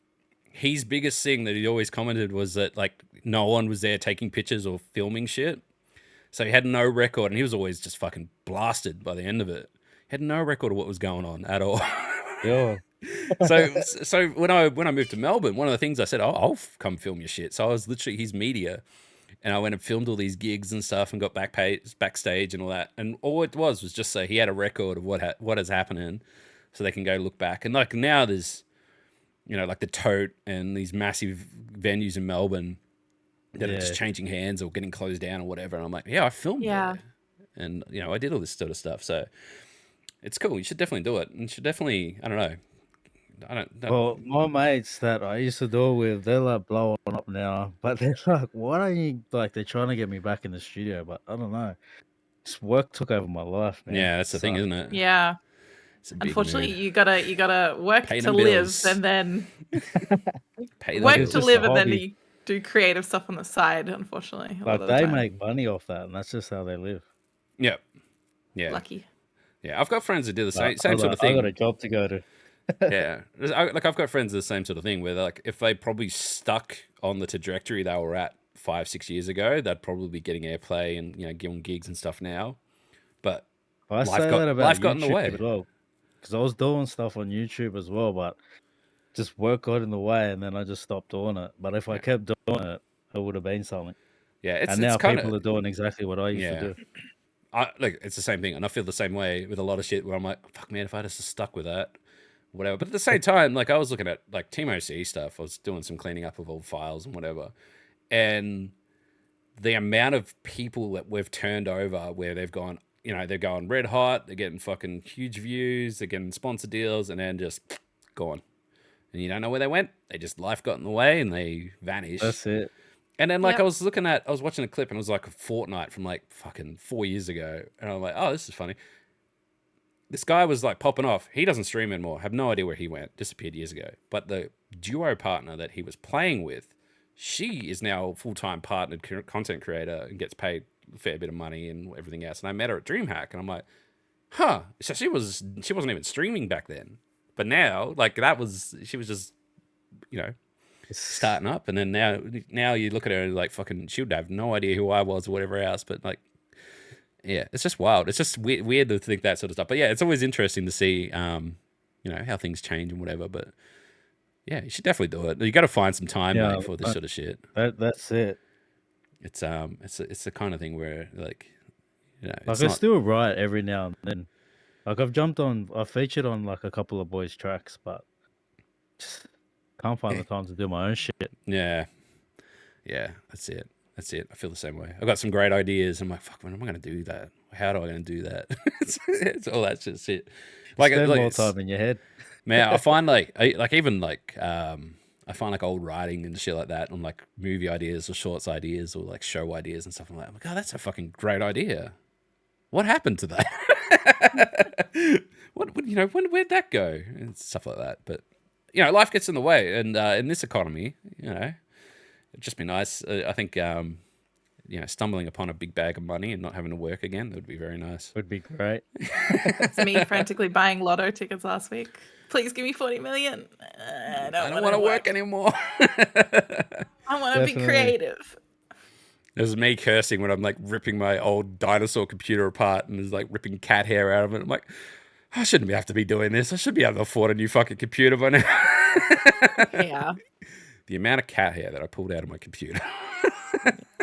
his biggest thing that he always commented was that like no one was there taking pictures or filming shit. So he had no record and he was always just fucking blasted by the end of it. He had no record of what was going on at all. Yeah. So when I moved to Melbourne, one of the things I said, oh, I'll come film your shit. So I was literally his media. And I went and filmed all these gigs and stuff and got backstage and all that. And all it was just so he had a record of what is happening so they can go look back. And like now there's, you know, like the Tote and these massive venues in Melbourne that are just changing hands or getting closed down or whatever. And I'm like, yeah, I filmed there. And, you know, I did all this sort of stuff. So it's cool. You should definitely do it. And you should definitely, I don't know. Well, my mates that I used to do it with, they're like blowing up now. But they're like, why don't you, like, they're trying to get me back in the studio. But I don't know. This work took over my life, man. Yeah, that's the thing, isn't it? Yeah. It's a big Unfortunately, mood. you gotta work Pay to them live, bills. and then Pay them work bills. to It's live, a and then hobby. you do creative stuff on the side. Unfortunately, a lot Like, of the they time. make money off that, and that's just how they live. Yeah. Yeah. Lucky. Yeah. I've got friends that do the same, Like, same sort of thing. I got a job to go to. Yeah, I've got friends the same sort of thing where like if they probably stuck on the trajectory they were at 5-6 years ago, they'd probably be getting airplay and, you know, giving gigs and stuff now. But I life say got- that about life got in the YouTube way. as well, because I was doing stuff on YouTube as well, but just work got in the way, and then I just stopped doing it. But if I kept doing it, it would have been something. yeah, it's And now kind people are of doing exactly what I used to do. like it's the same thing, and I feel the same way with a lot of shit where I'm like, fuck man, if I just stuck with that, whatever. But at the same time, like I was looking at like Team OC stuff. I was doing some cleaning up of old files and whatever, and the amount of people that we've turned over where they've gone, you know, they're going red hot, they're getting fucking huge views, they're getting sponsor deals, and then just gone. And you don't know where they went. They just life got in the way and they vanished. That's it. And then like Yep. I was watching a clip and it was like a fortnight from like fucking 4 years ago, and I'm like, oh, this is funny. This guy was like popping off. He doesn't stream anymore. Have no idea where he went. Disappeared years ago. But the duo partner that he was playing with, she is now a full-time partnered content creator and gets paid a fair bit of money and everything else. And I met her at DreamHack, and I'm like, huh. So she wasn't even streaming back then. But now, like she was just, you know, starting up. And then now you look at her and like fucking, she would have no idea who I was or whatever else. But like, yeah, it's just wild. It's just weird to think that sort of stuff. But yeah, it's always interesting to see, you know, how things change and whatever. But yeah, you should definitely do it. You got to find some time, Yeah, mate, for this sort of shit. That's it. It's the kind of thing where like, you know, Like, it's I not. still write every now and then. Like, I featured on like a couple of boys' tracks, but just can't find the time to do my own shit. Yeah, that's it. I feel the same way. I've got some great ideas. I'm like, fuck, when am I going to do that? How am I going to do that? it's all that shit. Like, Spend more it's- time in your head. man, I find I find like old writing and shit like that on like movie ideas or shorts ideas or like show ideas and stuff. I'm like, oh, that's a fucking great idea. What happened to that? what you know, where'd that go? And stuff like that. But you know, life gets in the way, and in this economy, you know, it'd just be nice. I think you know, stumbling upon a big bag of money and not having to work again, that would be very nice. Would be great. It's me frantically buying lotto tickets last week. Please give me 40 million. I I don't want want to work anymore. I want to be Definitely. creative. It was me cursing when I'm like ripping my old dinosaur computer apart and there's like ripping cat hair out of it. I'm like, I shouldn't have to be doing this. I should be able to afford a new fucking computer by now. Yeah. The amount of cat hair that I pulled out of my computer.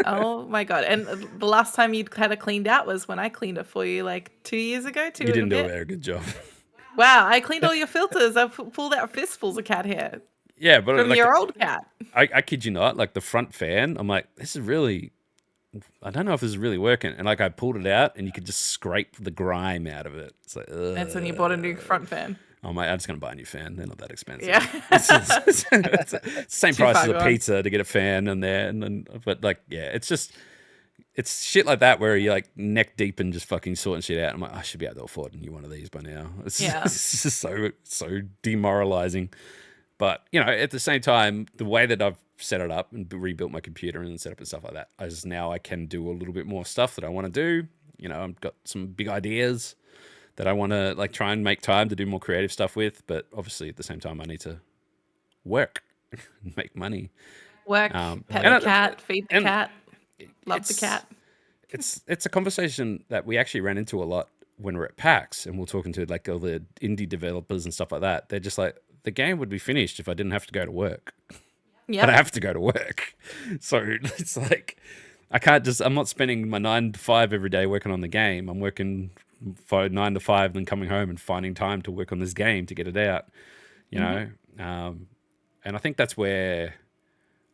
Oh my god! And the last time you'd had it cleaned out was when I cleaned it for you, like 2 years ago. You didn't do a very good job. Wow! I cleaned all your filters. I pulled out fistfuls of cat hair Yeah, but from like, your old cat. I kid you not, like the front fan, I'm like, this is really, I don't know if this is really working. And like I pulled it out and you could just scrape the grime out of it. It's like, ugh. That's when you bought a new front fan. I'm like, I'm just gonna buy a new fan. They're not that expensive. Yeah. It's the same Too price far as a gone. pizza to get a fan and there, and then but like it's just it's shit like that where you're like neck deep and just fucking sorting shit out. I'm like, I should be able to afford a new one of these by now. It's just so demoralizing. But at the same time, the way that I've set it up and rebuilt my computer and set up and stuff like that, now I can do a little bit more stuff that I want to do. I've got some big ideas that I want to like try and make time to do more creative stuff with. But obviously, at the same time, I need to work and make money. Work, pet the cat, feed the cat, love the cat. It's a conversation that we actually ran into a lot when we're at PAX and we're talking to like all the indie developers and stuff like that. They're just like, the game would be finished if I didn't have to go to work. Yeah. But I have to go to work. So it's like, I'm not spending my 9 to 5 every day working on the game. I'm working for 9 to 5, then coming home and finding time to work on this game to get it out, you know? And I think that's where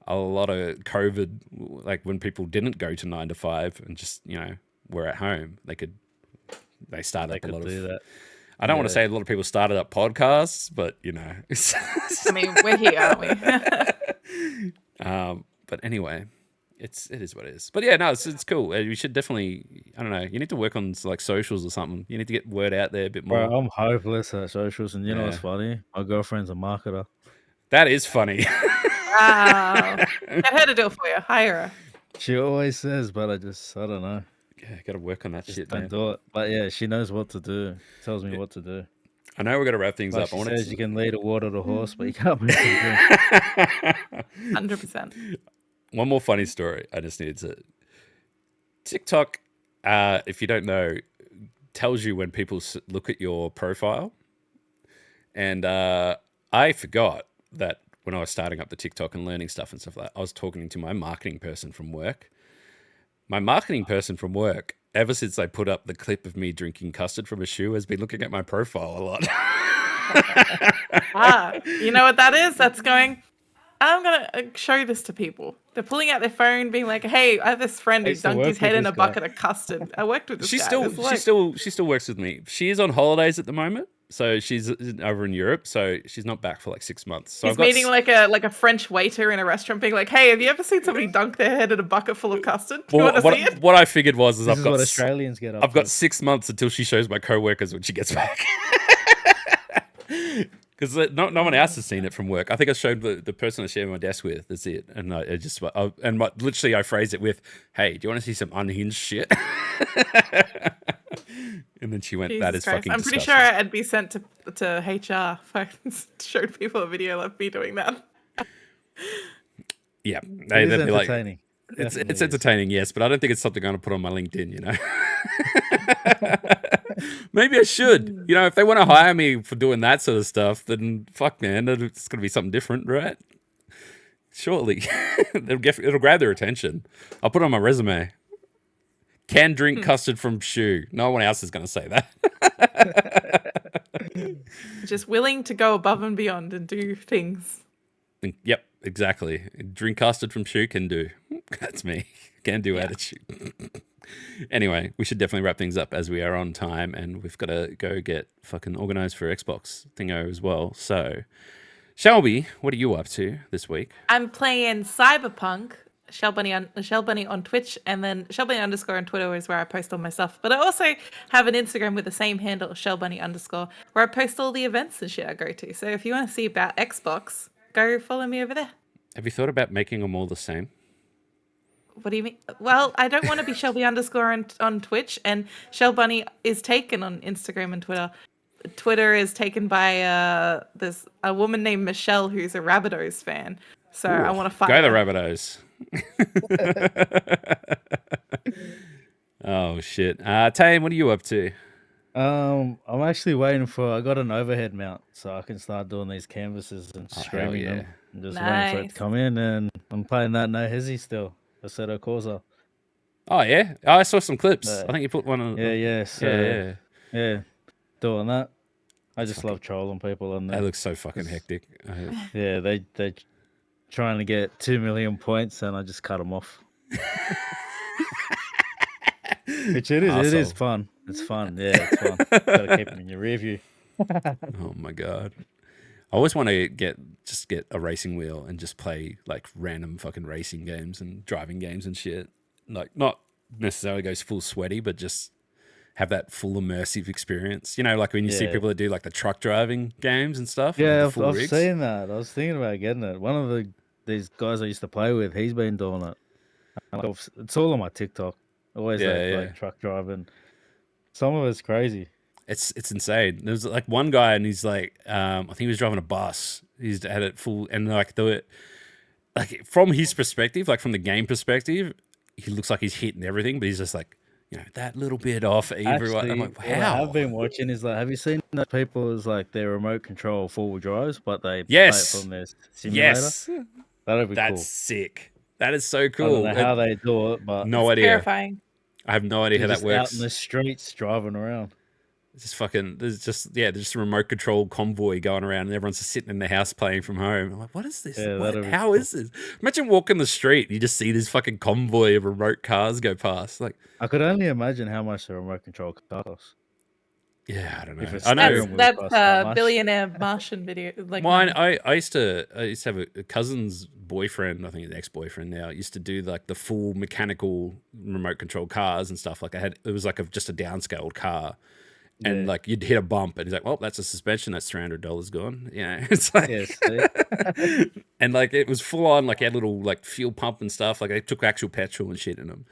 a lot of COVID, like when people didn't go to 9 to 5 and just, were at home, they started up a lot of do that. I don't want to say a lot of people started up podcasts, but I mean, we're here, aren't we? But anyway, it is what it is. But yeah, no, it's cool. We should definitely, I don't know, you need to work on like socials or something. You need to get word out there a bit more. Bro, I'm hopeless at socials, and you know what's funny? My girlfriend's a marketer. That is funny. Wow. Get her to do it for you. Hire her. She always says, but I don't know. Yeah, got to work on that Just shit, don't man. do it. But yeah, she knows what to do. Tells me what to do. I know we're going to wrap things Like up. she says you can lead a water to horse, but you can't make them drink. 100%. One more funny story. I just needed to. TikTok, if you don't know, tells you when people look at your profile. And I forgot that when I was starting up the TikTok and learning stuff and stuff like that, I was talking to my marketing person from work. My marketing person from work, ever since I put up the clip of me drinking custard from a shoe, has been looking at my profile a lot. You know what that is? That's going, I'm going to show this to people. They're pulling out their phone, being like, hey, I have this friend who dunked his head in a bucket of custard. I worked with this guy. She still works with me. She is on holidays at the moment. So she's over in Europe, so she's not back for like 6 months. So he's meeting like a French waiter in a restaurant, being like, "Hey, have you ever seen somebody dunk their head in a bucket full of custard? Do you want to see it?" What I figured was, This is what Australians get up I've got 6 months until she shows my co-workers when she gets back. Because no one else has seen it from work. I think I showed the person I share my desk with. That's it. And literally I phrased it with, "Hey, do you want to see some unhinged shit?" And then she went, Jesus "That is Christ. fucking I'm pretty disgusting." sure I'd be sent to HR if I showed people a video of me doing that. Yeah, It is entertaining. It's entertaining, yes, but I don't think it's something I'm going to put on my LinkedIn, Maybe I should. If they want to hire me for doing that sort of stuff, then fuck, man, it's going to be something different, right? Surely. It'll grab their attention. I'll put it on my resume. Can drink custard from shoe. No one else is going to say that. Just willing to go above and beyond and do things. Yep, exactly. Drink custard from shoe can do. That's me. Can do attitude. Anyway, we should definitely wrap things up as we are on time and we've got to go get fucking organized for Xbox thingo as well. So, Shelby, what are you up to this week? I'm playing Cyberpunk. Shellbunny on Twitch, and then Shellbunny _ on Twitter is where I post all my stuff. But I also have an Instagram with the same handle, Shellbunny _ where I post all the events and shit I go to. So if you want to see about Xbox, go follow me over there. Have you thought about making them all the same? What do you mean? Well, I don't want to be Shelby _ on Twitch, and Shellbunny is taken on Instagram and Twitter. Twitter is taken by there's a woman named Michelle who's a Rabbitohs fan. So I want to fight. Go the her. Rabbitohs. Oh shit. Tame, what are you up to? I'm actually waiting I got an overhead mount so I can start doing these canvases and streaming them. I'm just waiting for it to come in, and I'm playing that No Hezzy still. Assetto Corsa. Oh yeah, I saw some clips. I think you put one on. Yeah. So, yeah. Doing that. I just love trolling people on there. That looks so fucking hectic. Yeah, they trying to get 2 million points, and I just cut them off. Which it is. It is fun. It's fun. Yeah, it's fun. Gotta keep them in your rear view. Oh my god. I always want to get a racing wheel and just play like random fucking racing games and driving games and shit. Like not necessarily goes full sweaty, but just have that full immersive experience. You know, like when you see people that do like the truck driving games and stuff. like Yeah, the I've, full I've rigs. seen that. I was thinking about getting it. One of these guys I used to play with, he's been doing it. It's all on my TikTok. Always like truck driving. Some of it's crazy. It's insane. There's like one guy and he's like, I think he was driving a bus. He's had it full and like from his perspective, like from the game perspective, he looks like he's hitting everything, but he's just like, you know, that little bit off everyone. I'm like, What I how? have been watching is like, have you seen those people as like their remote control four-wheel drives, but they Yes. play it from their simulator? Yes. That'd be That's cool. sick. That is so I don't cool. know how they do it, but No It's idea. terrifying. I have no idea how they're that just out works. in the streets driving around. It's just fucking. There's just a remote control convoy going around, and everyone's just sitting in their house playing from home. I'm like, what is this? Yeah, that'd be How cool. is this? Imagine walking the street, you just see this fucking convoy of remote cars go past. Like, I could only imagine how much the remote control costs. yeah, I don't know. If it's I know. steering wheel That's costs that much. billionaire Martian video. Like, Mine, I used to have a cousin's boyfriend, I think his ex-boyfriend now, used to do like the full mechanical remote control cars and stuff. Like it was like just a downscaled car. And like you'd hit a bump and he's like, well, that's a suspension, that's $300 gone. You know, it's like, Yeah, see? and like it was full on, like he had little like fuel pump and stuff. Like they took actual petrol and shit in them.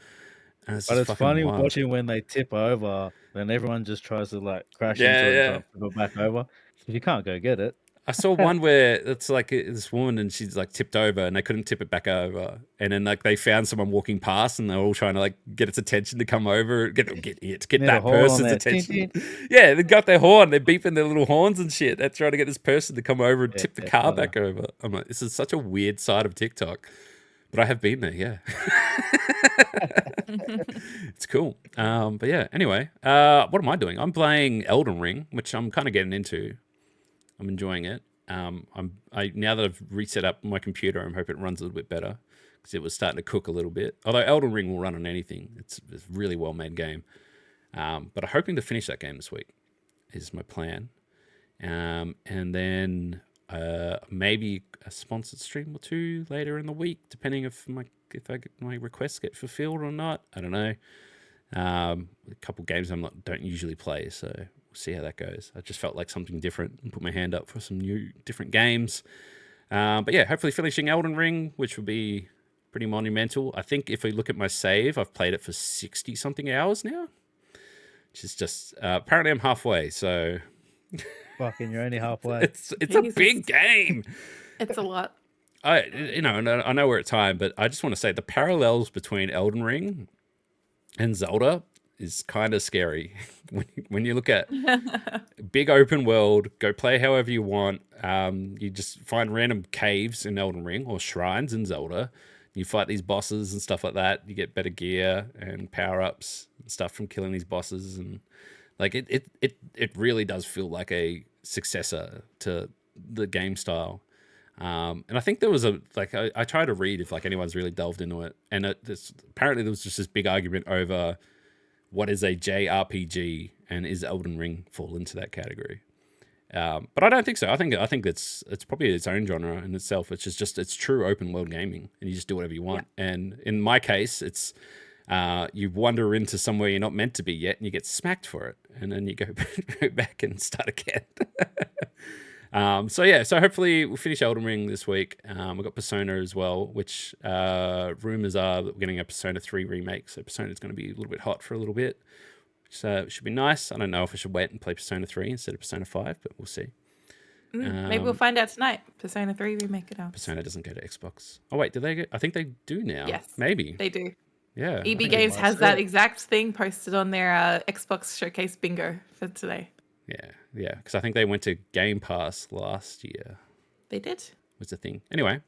And But just it's fucking funny wild. watching when they tip over, then everyone just tries to like crash Yeah, into it yeah. and try to go back over. You can't go get it. I saw one where it's like this woman and she's like tipped over and they couldn't tip it back over. And then like they found someone walking past and they're all trying to like get its attention to come over, get Need a that horn on person's there. attention. Yeah, they got their horn. They're beeping their little horns and shit. They're trying to get this person to come over and tip the car back over. I'm like, this is such a weird side of TikTok. But I have been there, yeah. It's cool. But yeah, anyway, what am I doing? I'm playing Elden Ring, which I'm kind of getting into. I'm enjoying it. Now that I've reset up my computer, I'm hoping it runs a little bit better because it was starting to cook a little bit. Although Elden Ring will run on anything. It's a really well-made game. But I'm hoping to finish that game this week is my plan. And then maybe a sponsored stream or two later in the week, depending if my requests get fulfilled or not. I don't know. A couple games don't usually play, so we'll see how that goes. I just felt like something different and put my hand up for some new, different games. But yeah, hopefully finishing Elden Ring, which will be pretty monumental. I think if we look at my save, I've played it for 60-something hours now, which is just apparently I'm halfway. So Fucking, you're only halfway. it's a big game. it's a lot. I know we're at time, but I just want to say the parallels between Elden Ring and Zelda is kind of scary. when you look at big open world, go play however you want. You just find random caves in Elden Ring or shrines in Zelda. You fight these bosses and stuff like that. You get better gear and power ups and stuff from killing these bosses, and like it really does feel like a successor to the game style. And I think there was I tried to read if like anyone's really delved into it, and apparently there was just this big argument over what is a JRPG and is Elden Ring fall into that category. But I don't think so. I think it's probably its own genre in itself. It's just it's true open world gaming, and you just do whatever you want. Yeah. And in my case, it's you wander into somewhere you're not meant to be yet, and you get smacked for it, and then you go back and start again. So hopefully we'll finish Elden Ring this week. We've got Persona as well, which rumors are that we're getting a Persona 3 remake. So Persona is going to be a little bit hot for a little bit. So it should be nice. I don't know if I should wait and play Persona 3 instead of Persona 5, but we'll see. Maybe we'll find out tonight. Persona 3 remake announced. Persona doesn't go to Xbox. Oh wait, do they go? I think they do now. Yes, maybe they do. Yeah. EB Games has that exact thing posted on their Xbox showcase bingo for today. Yeah, because I think they went to Game Pass last year. They did. Was the thing. Anyway,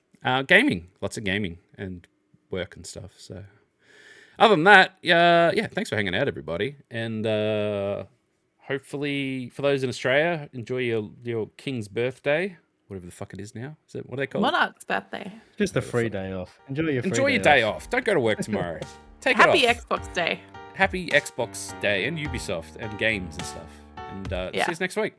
gaming. Lots of gaming and work and stuff. So other than that, yeah, thanks for hanging out, everybody. And hopefully for those in Australia, enjoy your King's birthday. Whatever the fuck it is now. Is it, what are they called? Monarch's birthday. Just a free day off. Enjoy your day off. Don't go to work tomorrow. Take Happy it off. Xbox Day. Happy Xbox Day and Ubisoft and games and stuff. And see you next week.